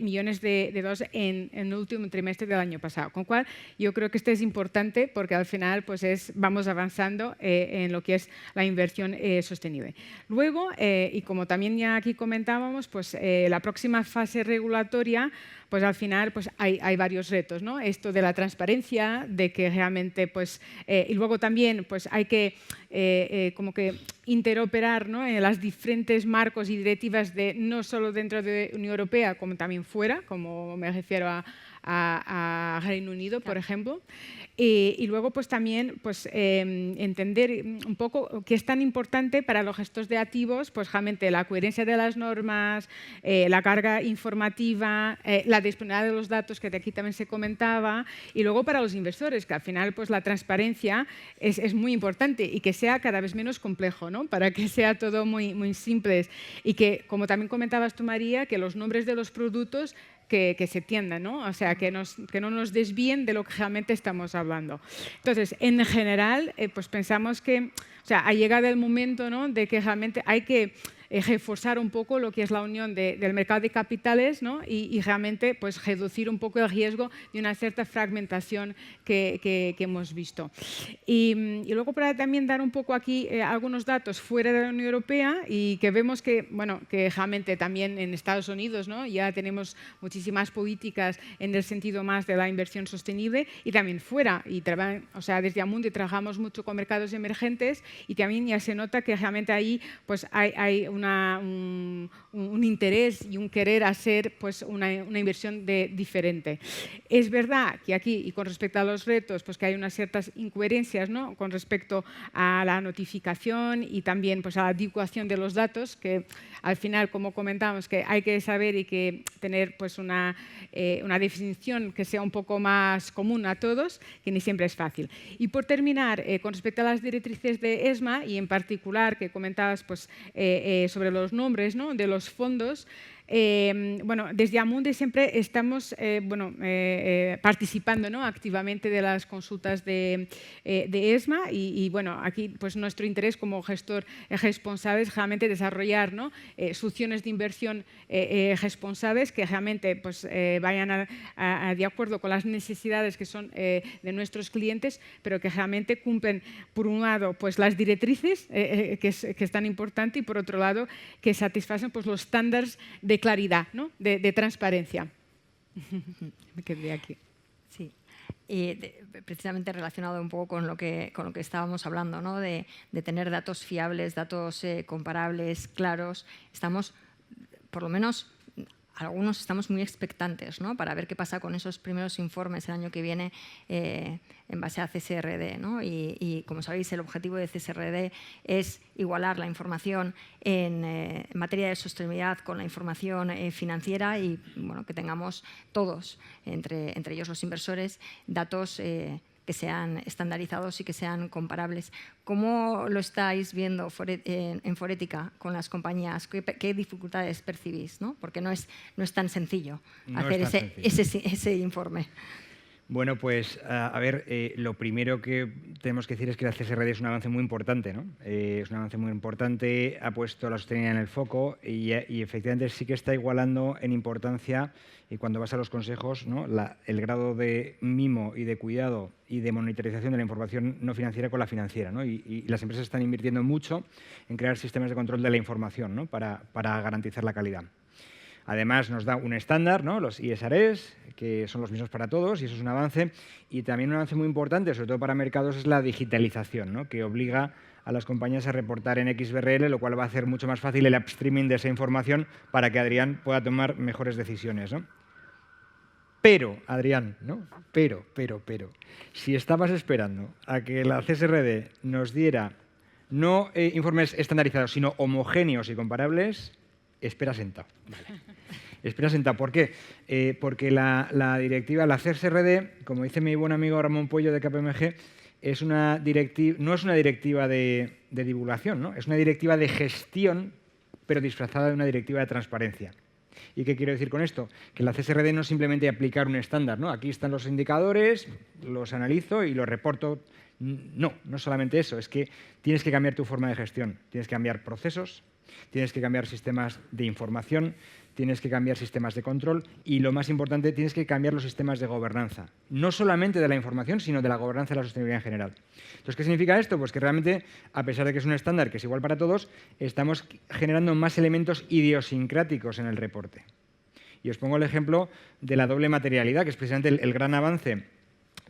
millones de dólares en el último trimestre del año pasado. Con lo cual, yo creo que esto es importante porque al final pues vamos avanzando en lo que es la inversión sostenible. Luego, y como también ya aquí comentábamos, pues la próxima fase regulatoria, pues al final pues hay varios retos, ¿no? Esto de la transparencia, de que realmente, pues, y luego también pues hay que como que interoperar, ¿no?, en las diferentes marcos y directivas no solo dentro de la Unión Europea, como también fuera, como me refiero a Reino Unido, por ejemplo. Y luego pues también pues, entender un poco qué es tan importante para los gestores de activos, pues realmente la coherencia de las normas, la carga informativa, la disponibilidad de los datos, que de aquí también se comentaba, y luego para los inversores, que al final pues la transparencia es muy importante y que sea cada vez menos complejo, ¿no?, para que sea todo muy simple, y que, como también comentabas tú, María, que los nombres de los productos que se tiendan, ¿no?, o sea, que no nos desvíen de lo que realmente estamos hablando. Entonces, en general, pues pensamos que, o sea, ha llegado el momento, ¿no?, de que realmente hay que reforzar un poco lo que es la unión del mercado de capitales, ¿no?, y realmente pues, reducir un poco el riesgo de una cierta fragmentación que hemos visto. Y luego para también dar un poco aquí algunos datos fuera de la Unión Europea, y que vemos que, bueno, que realmente también en Estados Unidos, ¿no?, ya tenemos muchísimas políticas en el sentido más de la inversión sostenible, y también fuera. O sea, desde Amundi trabajamos mucho con mercados emergentes, y también ya se nota que realmente ahí pues, hay un interés y un querer hacer pues, una inversión diferente. Es verdad que aquí, y con respecto a los retos, pues que hay unas ciertas incoherencias, ¿no?, con respecto a la notificación y también pues, a la adecuación de los datos, que al final, como comentamos, que hay que saber y que tener pues, una definición que sea un poco más común a todos, que ni siempre es fácil. Y por terminar, con respecto a las directrices de ESMA, y en particular que comentabas pues, sobre los nombres, ¿no?, de los fondos, bueno, desde Amundi siempre estamos participando, ¿no?, activamente de las consultas de ESMA, y bueno, aquí pues, nuestro interés como gestor responsable es realmente desarrollar, ¿no?, soluciones de inversión responsables que realmente pues, vayan de acuerdo con las necesidades que son de nuestros clientes, pero que realmente cumplen, por un lado, pues, las directrices que es tan importante, y por otro lado, que satisfacen pues, los estándares de claridad, ¿no?, de transparencia. Me quedé aquí. Sí. Precisamente relacionado un poco con lo que estábamos hablando, ¿no?, de tener datos fiables, datos comparables, claros. Estamos, por lo menos, algunos estamos muy expectantes, ¿no?, para ver qué pasa con esos primeros informes el año que viene en base a CSRD, ¿no? Y como sabéis, el objetivo de CSRD es igualar la información en materia de sostenibilidad con la información financiera, y bueno, que tengamos todos, entre ellos los inversores, datos que sean estandarizados y que sean comparables. ¿Cómo lo estáis viendo en Forética con las compañías? ¿Qué dificultades percibís, ¿no? Porque no es tan sencillo hacer ese informe. Bueno, pues a ver, lo primero que tenemos que decir es que la CSRD es un avance muy importante, ¿no? Es un avance muy importante, ha puesto la sostenibilidad en el foco, y efectivamente sí que está igualando en importancia, y cuando vas a los consejos, ¿no?, el grado de mimo y de cuidado y de monitorización de la información no financiera con la financiera, ¿no? Y las empresas están invirtiendo mucho en crear sistemas de control de la información, ¿no?, para garantizar la calidad. Además, nos da un estándar, ¿no?, los ISRS, que son los mismos para todos, y eso es un avance. Y también un avance muy importante, sobre todo para mercados, es la digitalización, ¿no?, que obliga a las compañías a reportar en XBRL, lo cual va a hacer mucho más fácil el upstreaming de esa información para que Adrián pueda tomar mejores decisiones, ¿no? Pero, Adrián, ¿no?, pero, si estabas esperando a que la CSRD nos diera no informes estandarizados, sino homogéneos y comparables, espera sentado. Vale. Espera sentado. ¿Por qué? Porque la directiva, la CSRD, como dice mi buen amigo Ramón Puello de KPMG, no es una directiva de divulgación, ¿no? Es una directiva de gestión, pero disfrazada de una directiva de transparencia. ¿Y qué quiero decir con esto? Que la CSRD no es simplemente aplicar un estándar, ¿no? Aquí están los indicadores, los analizo y los reporto. No, no solamente eso, es que tienes que cambiar tu forma de gestión, tienes que cambiar procesos, tienes que cambiar sistemas de información, tienes que cambiar sistemas de control, y lo más importante, tienes que cambiar los sistemas de gobernanza, no solamente de la información, sino de la gobernanza de la sostenibilidad en general. Entonces, ¿qué significa esto? Pues que realmente, a pesar de que es un estándar que es igual para todos, estamos generando más elementos idiosincráticos en el reporte. Y os pongo el ejemplo de la doble materialidad, que es precisamente el gran avance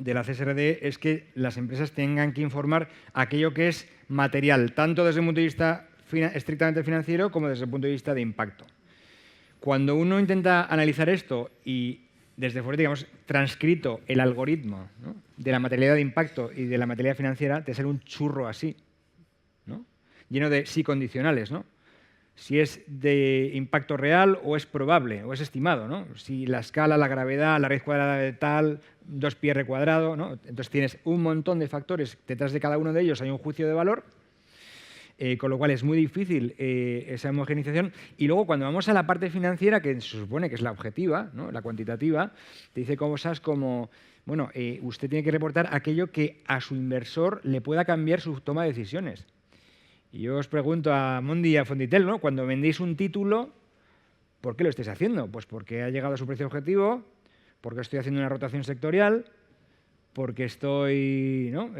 de la CSRD es que las empresas tengan que informar aquello que es material, tanto desde un punto de vista estrictamente financiero como desde el punto de vista de impacto. Cuando uno intenta analizar esto y desde fuera, digamos, transcrito el algoritmo, ¿no?, de la materialidad de impacto y de la materialidad financiera, te sale un churro así, ¿no?, lleno de sí condicionales, ¿no? Si es de impacto real o es probable o es estimado, ¿no? Si la escala, la gravedad, la raíz cuadrada de tal, 2πr², ¿no? Entonces tienes un montón de factores, detrás de cada uno de ellos hay un juicio de valor, con lo cual es muy difícil esa homogeneización. Y luego cuando vamos a la parte financiera, que se supone que es la objetiva, ¿no?, la cuantitativa, te dice cosas como, bueno, usted tiene que reportar aquello que a su inversor le pueda cambiar su toma de decisiones. Y yo os pregunto a Mundi y a Fonditel, ¿no?, cuando vendéis un título, ¿por qué lo estáis haciendo? Pues porque ha llegado a su precio objetivo, porque estoy haciendo una rotación sectorial, porque estoy, ¿no?,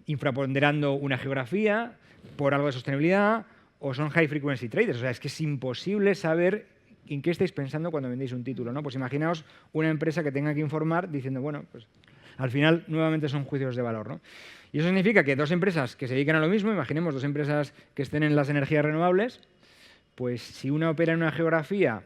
infraponderando una geografía, por algo de sostenibilidad, o son high frequency traders. O sea, es que es imposible saber en qué estáis pensando cuando vendéis un título, ¿no? Pues imaginaos una empresa que tenga que informar diciendo, bueno, pues al final nuevamente son juicios de valor, ¿no? Y eso significa que dos empresas que se dedican a lo mismo, imaginemos dos empresas que estén en las energías renovables, pues si una opera en una geografía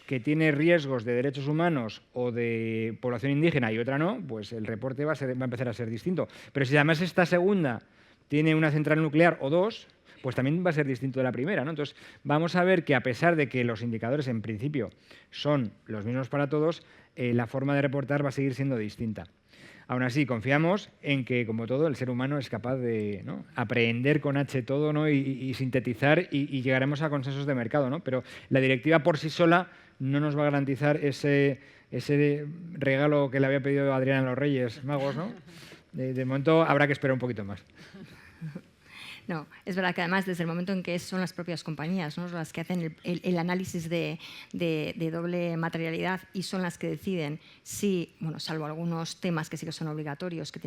que tiene riesgos de derechos humanos o de población indígena y otra no, pues el reporte va a empezar a ser distinto. Pero si además esta segunda tiene una central nuclear o dos, pues también va a ser distinto de la primera, ¿no? Entonces, vamos a ver que a pesar de que los indicadores en principio son los mismos para todos, la forma de reportar va a seguir siendo distinta. Aún así, confiamos en que, como todo, el ser humano es capaz de, ¿no?, aprehender con H todo, ¿no?, y sintetizar y llegaremos a consensos de mercado, ¿no? Pero la directiva por sí sola no nos va a garantizar ese regalo que le había pedido Adrián a los Reyes Magos, ¿no? De momento habrá que esperar un poquito más. No, es verdad que además desde el momento en que son las propias compañías, ¿no?, las que hacen el análisis de doble materialidad y son las que deciden si, bueno, salvo algunos temas que sí que son obligatorios, que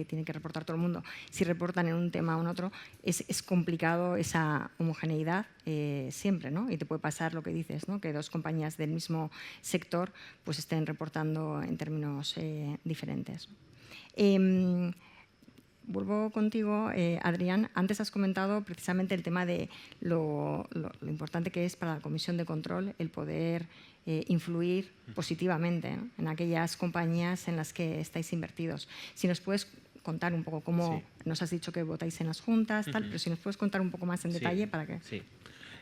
tiene que reportar todo el mundo, si reportan en un tema o en otro, es complicado esa homogeneidad siempre, ¿no? Y te puede pasar lo que dices, ¿no?, que dos compañías del mismo sector pues estén reportando en términos diferentes. Vuelvo contigo, Adrián. Antes has comentado precisamente el tema de lo importante que es para la Comisión de Control el poder influir positivamente, ¿no?, en aquellas compañías en las que estáis invertidos. Si nos puedes contar un poco cómo, nos has dicho que votáis en las juntas, tal, pero si nos puedes contar un poco más en detalle para que… Sí.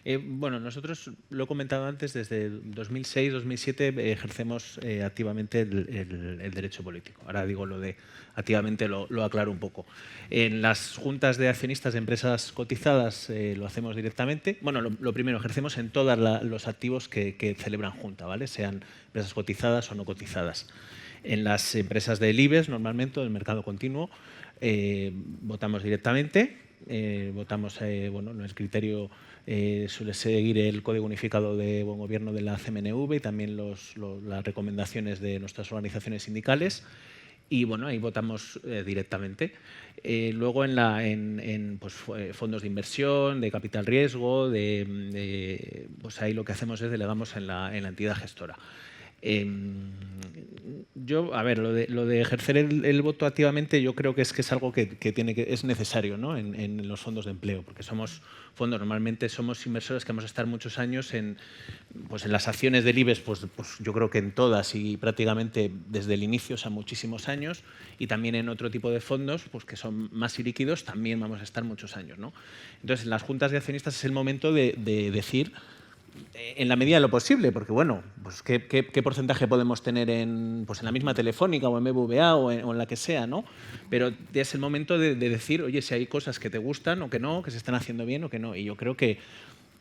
Bueno, nosotros, lo he comentado antes, desde 2006-2007 ejercemos activamente el derecho político. Ahora digo lo de activamente, lo aclaro un poco. En las juntas de accionistas de empresas cotizadas lo hacemos directamente. Bueno, lo primero, ejercemos en todos los activos que celebran junta, ¿vale?, sean empresas cotizadas o no cotizadas. En las empresas del IBEX, normalmente, del mercado continuo, votamos directamente. Votamos, bueno, el criterio suele seguir el Código Unificado de Buen Gobierno de la CMNV y también las recomendaciones de nuestras organizaciones sindicales. Y bueno, ahí votamos directamente. Luego pues, fondos de inversión, de capital riesgo, pues ahí lo que hacemos es delegamos en la entidad gestora. Yo, a ver, lo de ejercer el voto activamente, yo creo que es algo que es necesario, ¿no?, en los fondos de empleo, porque somos fondos, normalmente somos inversores que vamos a estar muchos años pues en las acciones del IBEX, pues yo creo que en todas y prácticamente desde el inicio, o sea, muchísimos años, y también en otro tipo de fondos pues que son más ilíquidos, también vamos a estar muchos años, ¿no? Entonces, en las juntas de accionistas es el momento de decir, en la medida de lo posible, porque bueno, pues ¿qué porcentaje podemos tener en la misma Telefónica o en BBVA o en la que sea, ¿no? Pero es el momento de decir, oye, si hay cosas que te gustan o que no, que se están haciendo bien o que no. Y yo creo que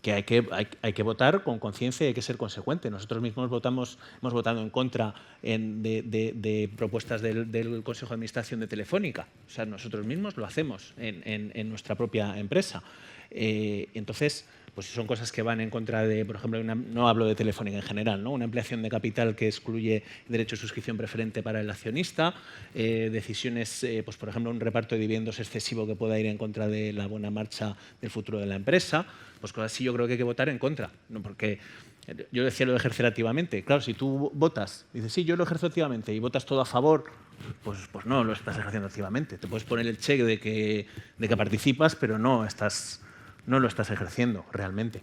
hay que votar con conciencia y hay que ser consecuente. Nosotros mismos hemos votado en contra de propuestas del Consejo de Administración de Telefónica. O sea, nosotros mismos lo hacemos en nuestra propia empresa. Entonces, pues son cosas que van en contra de, por ejemplo, no hablo de Telefónica en general, ¿no?, una ampliación de capital que excluye derecho de suscripción preferente para el accionista, decisiones, pues por ejemplo, un reparto de dividendos excesivo que pueda ir en contra de la buena marcha del futuro de la empresa, pues cosas así yo creo que hay que votar en contra, ¿no?, porque Yo decía lo de ejercer activamente. Claro, si tú votas, dices, sí, yo lo ejerzo activamente, y votas todo a favor, pues no lo estás ejerciendo activamente. Te puedes poner el cheque de que participas, pero no lo estás ejerciendo realmente.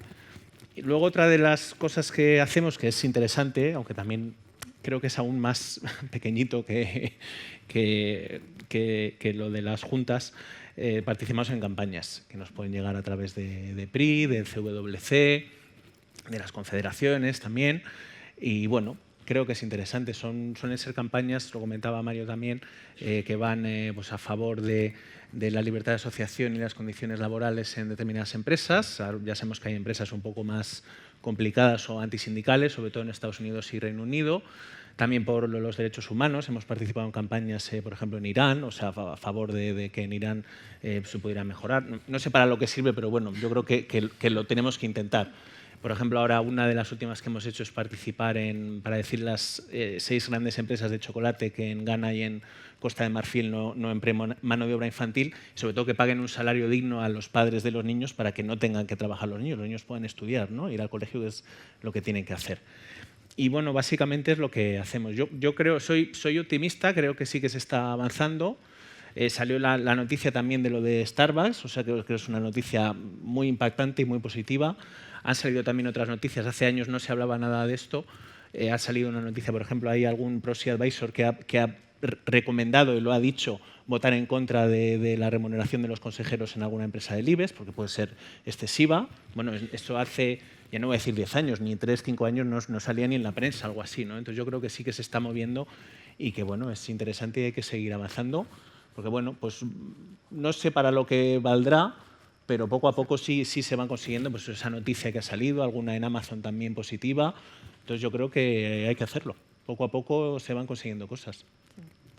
Y luego otra de las cosas que hacemos, que es interesante, aunque también creo que es aún más pequeñito que lo de las juntas, participamos en campañas que nos pueden llegar a través de PRI, del CWC, de las confederaciones también. Y bueno, creo que es interesante. Suelen ser campañas, lo comentaba Mario también, que van pues a favor de la libertad de asociación y las condiciones laborales en determinadas empresas. Ya sabemos que hay empresas un poco más complicadas o antisindicales, sobre todo en Estados Unidos y Reino Unido. También por los derechos humanos. Hemos participado en campañas, por ejemplo, en Irán, o sea, a favor de que en Irán se pudiera mejorar. No sé para lo que sirve, pero bueno, yo creo que lo tenemos que intentar. Por ejemplo, ahora una de las últimas que hemos hecho es participar para decir las 6 grandes empresas de chocolate que en Ghana y en Costa de Marfil no emplean mano de obra infantil, y sobre todo que paguen un salario digno a los padres de los niños para que no tengan que trabajar los niños puedan estudiar, ¿no? Ir al colegio, que es lo que tienen que hacer. Y bueno, básicamente es lo que hacemos. Yo creo, soy optimista, creo que sí que se está avanzando. Salió la noticia también de lo de Starbucks, o sea, creo que es una noticia muy impactante y muy positiva. Han salido también otras noticias, hace años no se hablaba nada de esto. Ha salido una noticia, por ejemplo, hay algún proxy advisor que ha recomendado y lo ha dicho votar en contra de la remuneración de los consejeros en alguna empresa del IBEX, porque puede ser excesiva. Bueno, esto hace, ya no voy a decir 10 años, ni 3, 5 años no salía ni en la prensa, algo así, ¿no? Entonces yo creo que sí que se está moviendo y que bueno, es interesante y hay que seguir avanzando, porque bueno, pues no sé para lo que valdrá, pero poco a poco sí se van consiguiendo, pues esa noticia que ha salido, alguna en Amazon también positiva. Entonces yo creo que hay que hacerlo. Poco a poco se van consiguiendo cosas.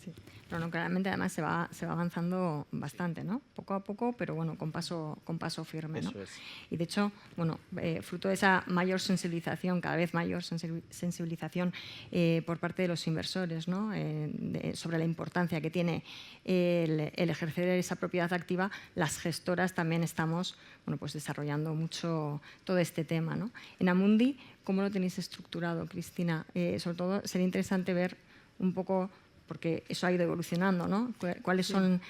Sí. No, claramente además se va avanzando bastante, ¿no? Poco a poco, pero bueno, con paso firme, ¿no? Eso es. Y de hecho, bueno, fruto de esa mayor sensibilización, cada vez mayor sensibilización por parte de los inversores, ¿no? Sobre la importancia que tiene el ejercer esa propiedad activa, las gestoras también estamos, bueno, pues desarrollando mucho todo este tema, ¿no? En Amundi, ¿cómo lo tenéis estructurado, Cristina? Sobre todo sería interesante ver un poco, porque eso ha ido evolucionando, ¿no? ¿Cuáles son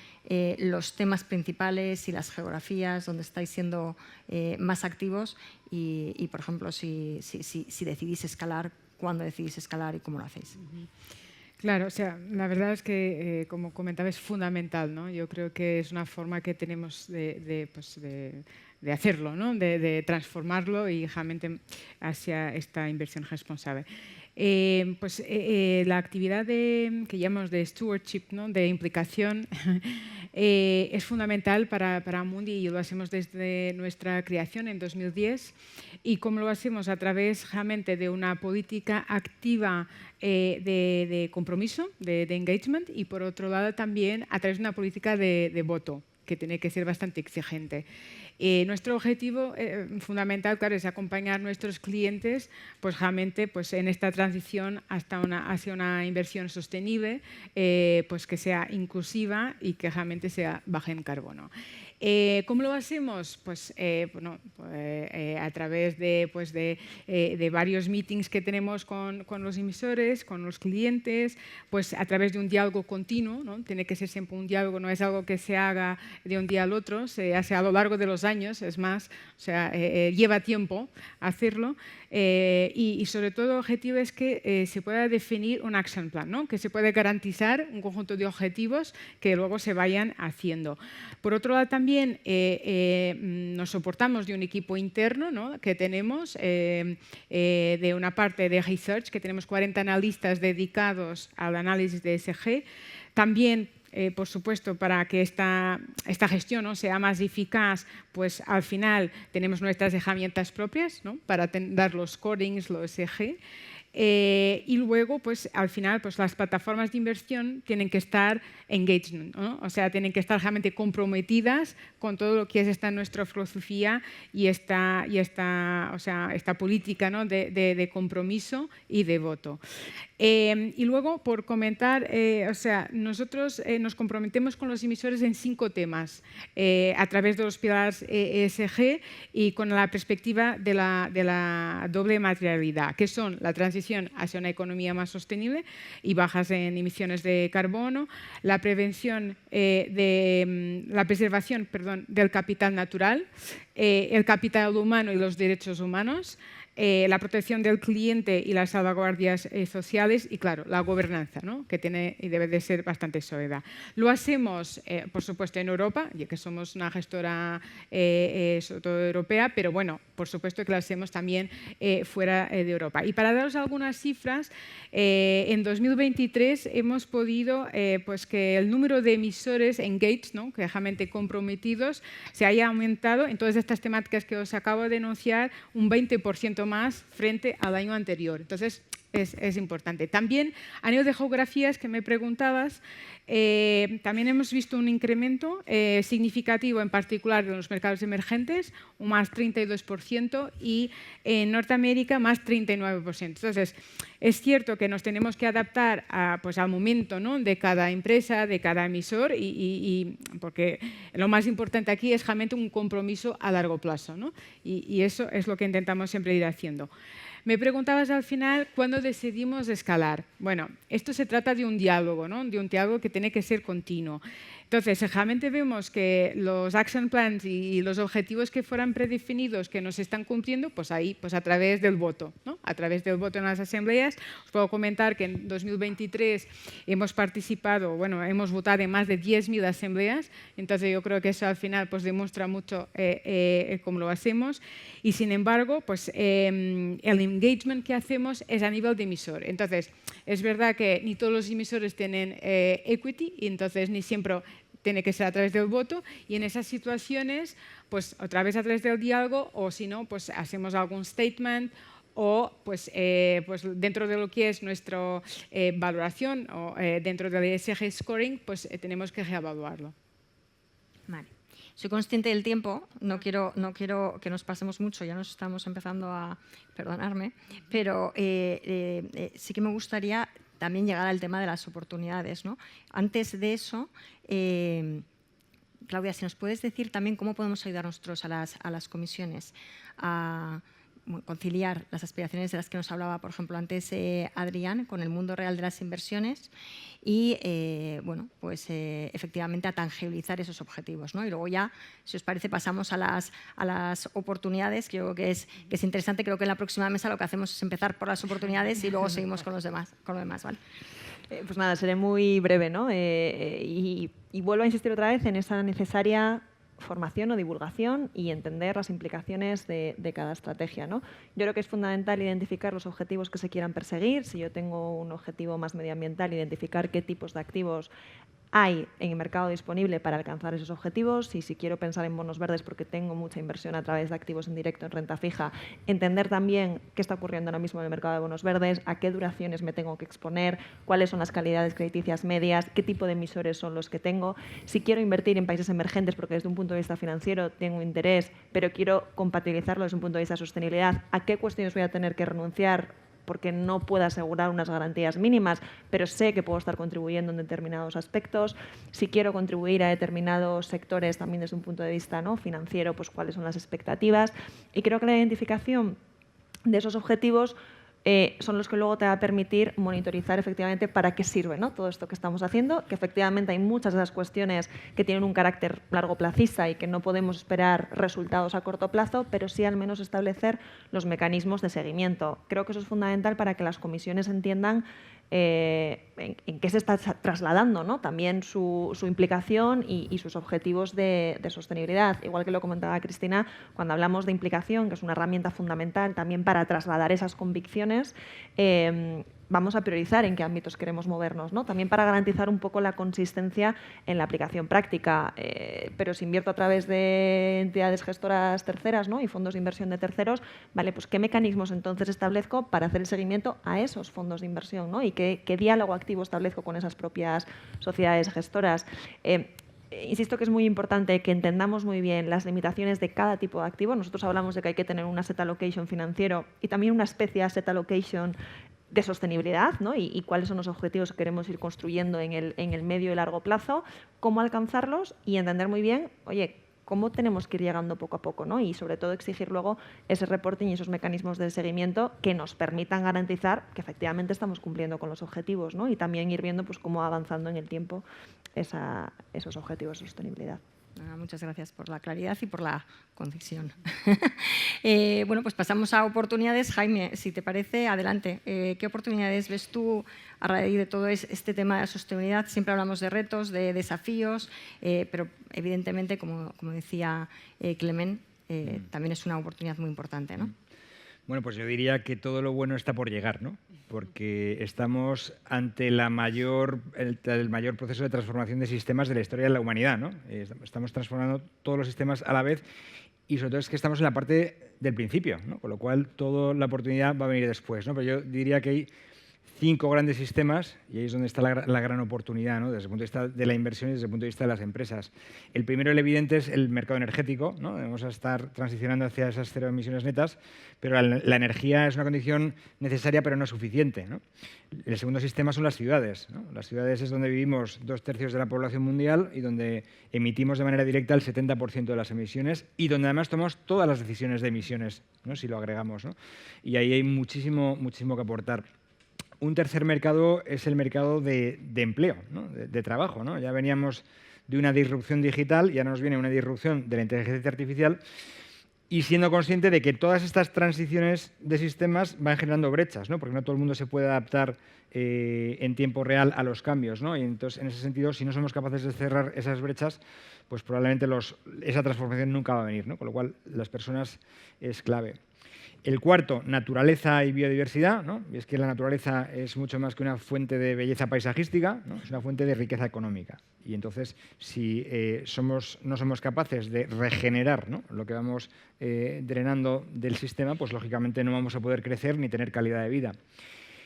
los temas principales y las geografías donde estáis siendo más activos? Y, por ejemplo, si decidís escalar, ¿cuándo decidís escalar y cómo lo hacéis? Claro, o sea, la verdad es que, como comentaba, es fundamental, ¿no? Yo creo que es una forma que tenemos de hacerlo, ¿no? De transformarlo y realmente hacia esta inversión responsable. La actividad que llamamos de stewardship, ¿no? De implicación, es fundamental para Amundi y lo hacemos desde nuestra creación en 2010. ¿Y cómo lo hacemos? A través realmente de una política activa de compromiso, de engagement, y por otro lado también a través de una política de voto, que tiene que ser bastante exigente. Nuestro objetivo fundamental, claro, es acompañar a nuestros clientes pues, realmente pues, en esta transición hacia una inversión sostenible, pues, que sea inclusiva y que realmente sea baja en carbono. ¿Cómo lo hacemos? Pues, a través de varios meetings que tenemos con los emisores, con los clientes, pues a través de un diálogo continuo, ¿no? Tiene que ser siempre un diálogo, no es algo que se haga de un día al otro, se hace a lo largo de los años, es más, o sea, lleva tiempo hacerlo. Y sobre todo el objetivo es que se pueda definir un action plan, ¿no? Que se pueda garantizar un conjunto de objetivos que luego se vayan haciendo. Por otro lado también nos soportamos de un equipo interno, ¿no? Que tenemos de una parte de research, que tenemos 40 analistas dedicados al análisis de ESG. También por supuesto, para que esta gestión, ¿no? sea más eficaz, pues al final tenemos nuestras herramientas propias, ¿no? Para dar los scorings, los ESG. Y luego, pues al final, pues las plataformas de inversión tienen que estar engaged, ¿no? O sea, tienen que estar realmente comprometidas con todo lo que es esta nuestra filosofía y esta política, ¿no? de compromiso y de voto. Y luego, por comentar, nosotros nos comprometemos con los emisores en 5 temas a través de los pilares ESG y con la perspectiva de la doble materialidad, que son la transición hacia una economía más sostenible y bajas en emisiones de carbono, la preservación del capital natural, el capital humano y los derechos humanos, la protección del cliente y las salvaguardias sociales y, claro, la gobernanza, ¿no? Que tiene y debe de ser bastante sólida. Lo hacemos, por supuesto, en Europa, ya que somos una gestora sobre todo europea, pero bueno, por supuesto que lo hacemos también fuera de Europa. Y para daros algunas cifras, en 2023 hemos podido pues que el número de emisores engaged, ¿no? Que realmente comprometidos, se haya aumentado en todas estas temáticas que os acabo de enunciar un 20% más frente al año anterior. Entonces, es importante. También, a nivel de geografías que me preguntabas, también hemos visto un incremento significativo, en particular en los mercados emergentes, un más 32%, y en Norteamérica más 39%. Entonces, es cierto que nos tenemos que adaptar pues, al momento, ¿no? de cada empresa, de cada emisor, porque lo más importante aquí es realmente un compromiso a largo plazo, ¿no? Y eso es lo que intentamos siempre ir haciendo. Me preguntabas al final cuándo decidimos escalar. Bueno, esto se trata de un diálogo, ¿no? De un diálogo que tiene que ser continuo. Entonces, realmente vemos que los action plans y los objetivos que fueran predefinidos que nos están cumpliendo, pues ahí, pues a través del voto, ¿no? A través del voto en las asambleas. Os puedo comentar que en 2023 hemos participado, bueno, hemos votado en más de 10.000 asambleas, entonces yo creo que eso al final pues demuestra mucho cómo lo hacemos. Y sin embargo, pues el engagement que hacemos es a nivel de emisor. Entonces, es verdad que ni todos los emisores tienen equity, y entonces ni siempre tiene que ser a través del voto, y en esas situaciones, pues otra vez a través del diálogo, o si no, pues hacemos algún statement, o pues dentro de lo que es nuestra valoración, o dentro del ESG scoring, pues tenemos que reevaluarlo. Vale. Soy consciente del tiempo, no quiero que nos pasemos mucho, ya nos estamos empezando a perdonarme, pero sí que me gustaría también llegar al tema de las oportunidades, ¿no? Antes de eso, Claudia, si nos puedes decir también cómo podemos ayudar nosotros a las comisiones a conciliar las aspiraciones de las que nos hablaba, por ejemplo, antes Adrián, con el mundo real de las inversiones y, efectivamente, a tangibilizar esos objetivos, ¿no? Y luego ya, si os parece, pasamos a las oportunidades, que yo creo que es interesante. Creo que en la próxima mesa lo que hacemos es empezar por las oportunidades y luego seguimos con lo demás, ¿vale? Pues nada, seré muy breve, ¿no? Y vuelvo a insistir otra vez en esa necesaria formación o divulgación y entender las implicaciones de cada estrategia, ¿no? Yo creo que es fundamental identificar los objetivos que se quieran perseguir. Si yo tengo un objetivo más medioambiental, identificar qué tipos de activos hay en el mercado disponible para alcanzar esos objetivos. Y si quiero pensar en bonos verdes porque tengo mucha inversión a través de activos en directo en renta fija, entender también qué está ocurriendo ahora mismo en el mercado de bonos verdes, a qué duraciones me tengo que exponer, cuáles son las calidades crediticias medias, qué tipo de emisores son los que tengo. Si quiero invertir en países emergentes porque desde un punto de vista financiero tengo interés, pero quiero compatibilizarlo desde un punto de vista de sostenibilidad, a qué cuestiones voy a tener que renunciar porque no puedo asegurar unas garantías mínimas, pero sé que puedo estar contribuyendo en determinados aspectos. Si quiero contribuir a determinados sectores también desde un punto de vista, ¿no?, financiero, pues cuáles son las expectativas. Y creo que la identificación de esos objetivos son los que luego te va a permitir monitorizar efectivamente para qué sirve, ¿no?, todo esto que estamos haciendo, que efectivamente hay muchas de las cuestiones que tienen un carácter largoplacista y que no podemos esperar resultados a corto plazo, pero sí al menos establecer los mecanismos de seguimiento. Creo que eso es fundamental para que las comisiones entiendan en qué se está trasladando, ¿no?, también su implicación y sus objetivos de sostenibilidad. Igual que lo comentaba Cristina, cuando hablamos de implicación, que es una herramienta fundamental también para trasladar esas convicciones, vamos a priorizar en qué ámbitos queremos movernos, ¿no? También para garantizar un poco la consistencia en la aplicación práctica. Pero si invierto a través de entidades gestoras terceras, ¿no? Y fondos de inversión de terceros, vale, pues ¿qué mecanismos entonces establezco para hacer el seguimiento a esos fondos de inversión, ¿no? Y qué diálogo activo establezco con esas propias sociedades gestoras. Insisto que es muy importante que entendamos muy bien las limitaciones de cada tipo de activo. Nosotros hablamos de que hay que tener un asset allocation financiero y también una especie de asset allocation de sostenibilidad, ¿no? Y cuáles son los objetivos que queremos ir construyendo en el medio y largo plazo, cómo alcanzarlos y entender muy bien, oye, cómo tenemos que ir llegando poco a poco, ¿no? Y sobre todo exigir luego ese reporting y esos mecanismos de seguimiento que nos permitan garantizar que efectivamente estamos cumpliendo con los objetivos, ¿no? Y también ir viendo pues, cómo va avanzando en el tiempo esos objetivos de sostenibilidad. Muchas gracias por la claridad y por la concisión. Bueno, pues pasamos a oportunidades. Jaime, si te parece, adelante. ¿Qué oportunidades ves tú a raíz de todo este tema de la sostenibilidad? Siempre hablamos de retos, de desafíos, pero evidentemente, como decía Clement, también es una oportunidad muy importante, ¿no? Bueno, pues yo diría que todo lo bueno está por llegar, ¿no? Porque estamos ante el mayor proceso de transformación de sistemas de la historia de la humanidad, ¿no? Estamos transformando todos los sistemas a la vez y sobre todo es que estamos en la parte del principio, ¿no? Con lo cual toda la oportunidad va a venir después, ¿no? Pero yo diría que hay 5 grandes sistemas y ahí es donde está la gran oportunidad, ¿no? Desde el punto de vista de la inversión y desde el punto de vista de las empresas. El primero, el evidente, es el mercado energético, ¿no? Debemos estar transicionando hacia esas 0 emisiones netas, pero la energía es una condición necesaria pero no suficiente, ¿no? El segundo sistema son las ciudades, ¿no? Las ciudades es donde vivimos 2/3 de la población mundial y donde emitimos de manera directa el 70% de las emisiones y donde además tomamos todas las decisiones de emisiones, ¿no? Si lo agregamos, ¿no? Y ahí hay muchísimo que aportar. Un tercer mercado es el mercado de empleo, ¿no? de trabajo, ¿no? Ya veníamos de una disrupción digital y ahora nos viene una disrupción de la inteligencia artificial y siendo consciente de que todas estas transiciones de sistemas van generando brechas, ¿no? Porque no todo el mundo se puede adaptar en tiempo real a los cambios, ¿no? Y entonces, en ese sentido, si no somos capaces de cerrar esas brechas, pues probablemente esa transformación nunca va a venir, ¿no? Con lo cual, las personas es clave. El cuarto, naturaleza y biodiversidad, ¿no? Y es que la naturaleza es mucho más que una fuente de belleza paisajística, ¿no? Es una fuente de riqueza económica. Y entonces, si no somos capaces de regenerar, ¿no? Lo que vamos drenando del sistema, pues lógicamente no vamos a poder crecer ni tener calidad de vida.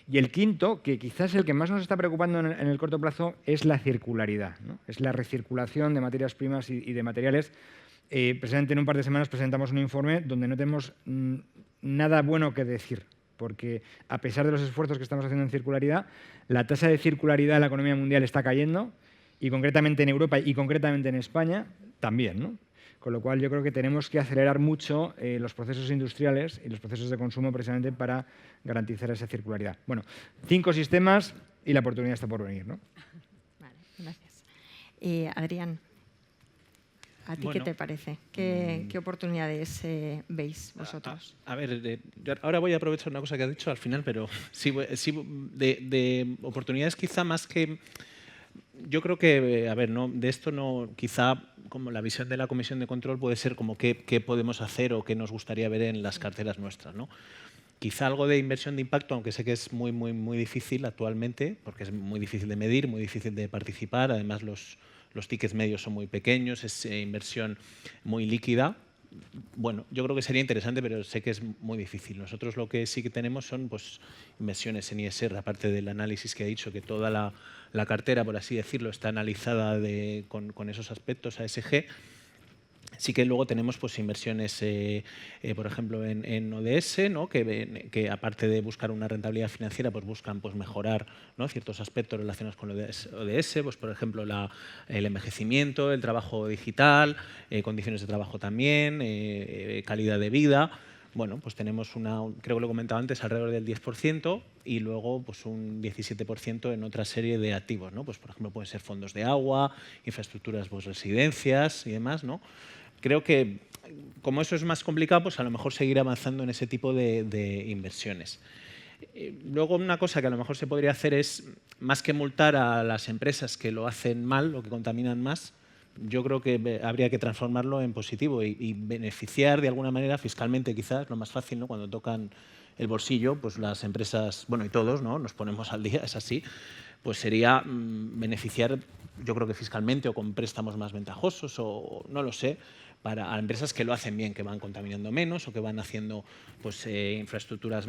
Y el quinto, que quizás es el que más nos está preocupando en el corto plazo, es la circularidad, ¿no? Es la recirculación de materias primas y de materiales. Precisamente en un par de semanas presentamos un informe donde no tenemos nada bueno que decir, porque a pesar de los esfuerzos que estamos haciendo en circularidad, la tasa de circularidad de la economía mundial está cayendo y concretamente en Europa y concretamente en España también, ¿no? Con lo cual yo creo que tenemos que acelerar mucho los procesos industriales y los procesos de consumo precisamente para garantizar esa circularidad. Bueno, 5 sistemas y la oportunidad está por venir, ¿no? Vale, gracias. Adrián, ¿a ti qué te parece? ¿Qué oportunidades veis vosotros? A ver, ahora voy a aprovechar una cosa que has dicho al final, pero sí de oportunidades quizá más que... Yo creo que, a ver, no, de esto no, quizá como la visión de la Comisión de Control puede ser como qué podemos hacer o qué nos gustaría ver en las carteras nuestras, ¿no? Quizá algo de inversión de impacto, aunque sé que es muy difícil actualmente, porque es muy difícil de medir, muy difícil de participar, además los tickets medios son muy pequeños, es inversión muy líquida. Bueno, yo creo que sería interesante, pero sé que es muy difícil. Nosotros lo que sí que tenemos son pues, inversiones en ISR, aparte del análisis que he dicho, que toda la cartera, por así decirlo, está analizada con esos aspectos ASG. Sí que luego tenemos pues, inversiones, por ejemplo, en ODS, ¿no? que aparte de buscar una rentabilidad financiera, pues buscan pues, mejorar, ¿no? ciertos aspectos relacionados con ODS, pues, por ejemplo, el envejecimiento, el trabajo digital, condiciones de trabajo también, calidad de vida. Bueno, pues tenemos creo que lo he comentado antes, alrededor del 10% y luego pues, un 17% en otra serie de activos, ¿no? Pues, por ejemplo, pueden ser fondos de agua, infraestructuras, pues, residencias y demás, ¿no? Creo que, como eso es más complicado, pues a lo mejor seguir avanzando en ese tipo de inversiones. Luego, una cosa que a lo mejor se podría hacer es, más que multar a las empresas que lo hacen mal o que contaminan más, yo creo que habría que transformarlo en positivo y beneficiar de alguna manera fiscalmente, quizás, lo más fácil, ¿no? Cuando tocan el bolsillo, pues las empresas, bueno, y todos, ¿no?, nos ponemos al día, es así, pues sería beneficiar, yo creo que fiscalmente o con préstamos más ventajosos o no lo sé, para empresas que lo hacen bien, que van contaminando menos o que van haciendo pues, infraestructuras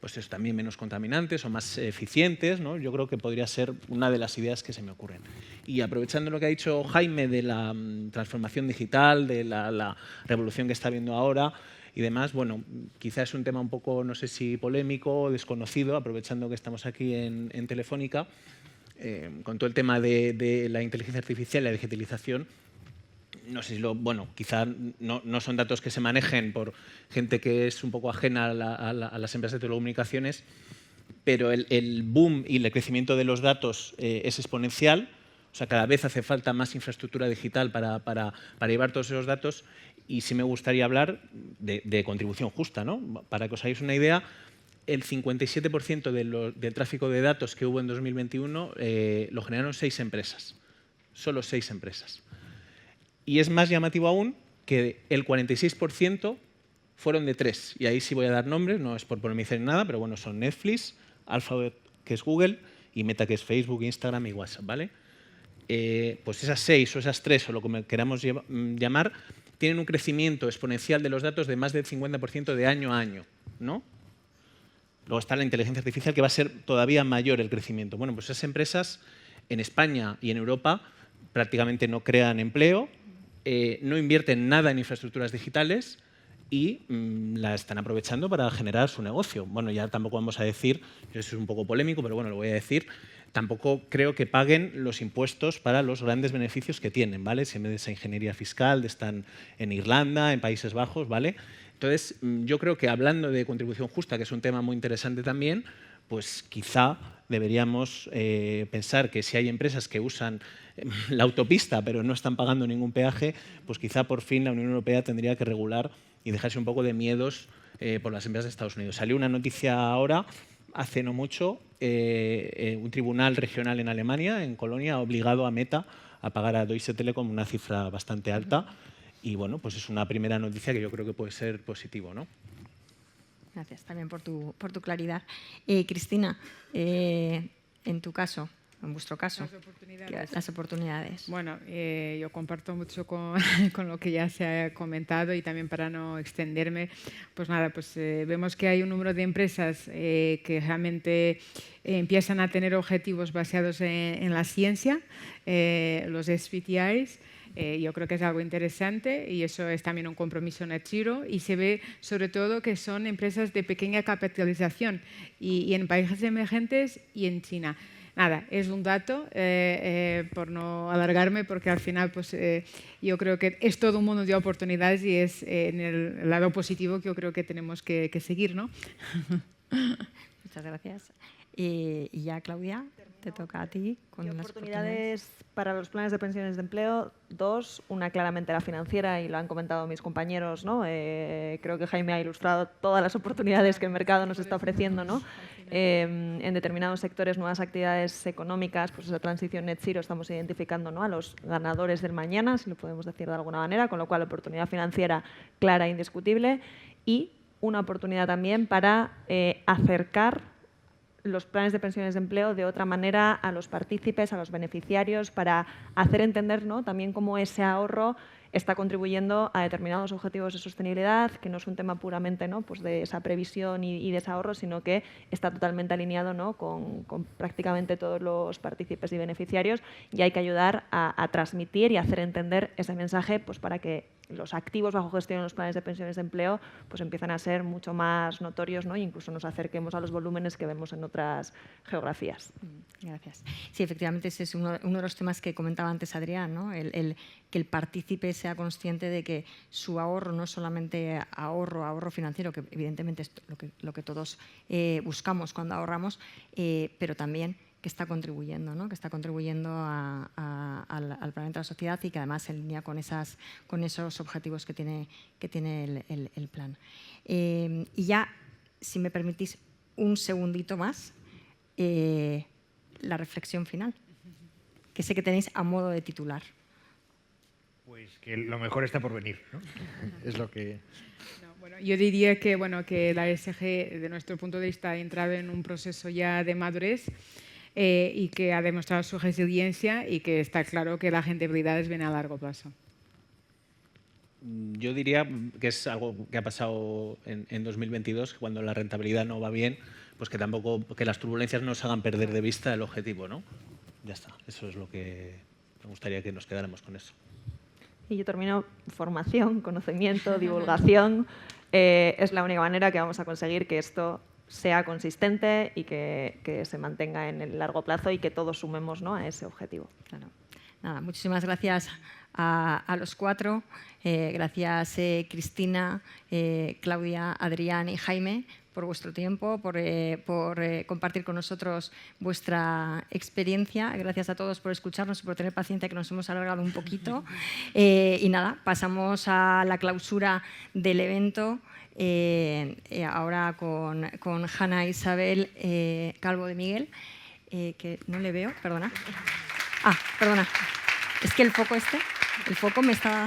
pues eso, también menos contaminantes o más eficientes, ¿no? Yo creo que podría ser una de las ideas que se me ocurren. Y aprovechando lo que ha dicho Jaime de la transformación digital, de la revolución que está habiendo ahora y demás, bueno, quizás es un tema un poco, no sé si polémico o desconocido, aprovechando que estamos aquí en Telefónica, con todo el tema de la inteligencia artificial y la digitalización. No sé si bueno, quizá no son datos que se manejen por gente que es un poco ajena a las empresas de telecomunicaciones, pero el boom y el crecimiento de los datos es exponencial. O sea, cada vez hace falta más infraestructura digital para llevar todos esos datos, y sí me gustaría hablar de contribución justa, ¿no? Para que os hagáis una idea, el 57% del tráfico de datos que hubo en 2021 lo generaron 6 empresas, solo 6 empresas. Y es más llamativo aún que el 46% fueron de 3. Y ahí sí voy a dar nombres, no es por polemizar ni nada, pero bueno, son Netflix, Alphabet, que es Google, y Meta, que es Facebook, Instagram y WhatsApp, ¿vale? Pues esas 6 o esas 3, o lo que queramos llamar, tienen un crecimiento exponencial de los datos de más del 50% de año a año, ¿no? Luego está la inteligencia artificial, que va a ser todavía mayor el crecimiento. Bueno, pues esas empresas en España y en Europa prácticamente no crean empleo, no invierten nada en infraestructuras digitales y la están aprovechando para generar su negocio. Bueno, ya tampoco vamos a decir, eso es un poco polémico, pero bueno, lo voy a decir, tampoco creo que paguen los impuestos para los grandes beneficios que tienen, ¿vale? Si en vez de esa ingeniería fiscal están en Irlanda, en Países Bajos, ¿vale? Entonces, yo creo que hablando de contribución justa, que es un tema muy interesante también, pues quizá deberíamos pensar que si hay empresas que usan la autopista pero no están pagando ningún peaje, pues quizá por fin la Unión Europea tendría que regular y dejarse un poco de miedos por las empresas de Estados Unidos. Salió una noticia ahora, hace no mucho, un tribunal regional en Alemania, en Colonia, ha obligado a Meta a pagar a Deutsche Telekom una cifra bastante alta, y bueno, pues es una primera noticia que yo creo que puede ser positivo, ¿no? Gracias también por tu claridad. Cristina, en tu caso, en vuestro caso, las oportunidades. Bueno, yo comparto mucho con lo que ya se ha comentado, y también para no extenderme, pues nada, pues vemos que hay un número de empresas que realmente empiezan a tener objetivos basados en la ciencia, los SBTIs. Yo creo que es algo interesante, y eso es también un compromiso net zero, y se ve sobre todo que son empresas de pequeña capitalización y en países emergentes y en China. Nada, es un dato, por no alargarme, porque al final pues, yo creo que es todo un mundo de oportunidades, y es en el lado positivo que yo creo que tenemos que seguir, ¿no? Muchas gracias. Y ya, Claudia, te toca a ti con las oportunidades para los planes de pensiones de empleo. 2, una claramente la financiera, y lo han comentado mis compañeros, ¿no? Creo que Jaime ha ilustrado todas las oportunidades que el mercado nos está ofreciendo, ¿no? En determinados sectores, nuevas actividades económicas, pues esa transición net zero, estamos identificando, ¿no?, a los ganadores del mañana, si lo podemos decir de alguna manera, con lo cual oportunidad financiera clara e indiscutible, y una oportunidad también para acercar los planes de pensiones de empleo de otra manera a los partícipes, a los beneficiarios, para hacer entender, ¿no?, también cómo ese ahorro está contribuyendo a determinados objetivos de sostenibilidad, que no es un tema puramente, ¿no?, pues de esa previsión y de ese ahorro, sino que está totalmente alineado, ¿no?, con prácticamente todos los partícipes y beneficiarios, y hay que ayudar a transmitir y hacer entender ese mensaje, pues para que los activos bajo gestión en los planes de pensiones de empleo pues empiezan a ser mucho más notorios, ¿no?, e incluso nos acerquemos a los volúmenes que vemos en otras geografías. Gracias. Sí, efectivamente, ese es uno de los temas que comentaba antes Adrián, ¿no? Que el partícipe sea consciente de que su ahorro no es solamente ahorro financiero, que evidentemente es lo que todos buscamos cuando ahorramos, pero también que está contribuyendo, ¿no?, que está contribuyendo al planeta, a la sociedad, y que además se alinea con esos objetivos que tiene el plan. Y ya, si me permitís un segundito más, la reflexión final, que sé que tenéis a modo de titular. Pues que lo mejor está por venir, ¿no? Es lo que... Bueno, yo diría que, que la ESG, de nuestro punto de vista, ha entrado en un proceso ya de madurez y que ha demostrado su resiliencia y que está claro que la rentabilidad viene a largo plazo. Yo diría que es algo que ha pasado en 2022, que cuando la rentabilidad no va bien, pues que tampoco, que las turbulencias no nos hagan perder de vista el objetivo, ¿no? Ya está, eso es lo que me gustaría que nos quedáramos con eso. Y yo termino: formación, conocimiento, divulgación. Es la única manera que vamos a conseguir que esto sea consistente y que se mantenga en el largo plazo y que todos sumemos, ¿no?, a ese objetivo. Claro. Nada, muchísimas gracias a los cuatro. Gracias Cristina, Claudia, Adrián y Jaime por vuestro tiempo, por compartir con nosotros vuestra experiencia. Gracias a todos por escucharnos y por tener paciencia, que nos hemos alargado un poquito. Y nada, pasamos a la clausura del evento. Ahora con Hanna Isabel Calvo de Miguel, que no le veo, perdona. Perdona. Es que el foco me está...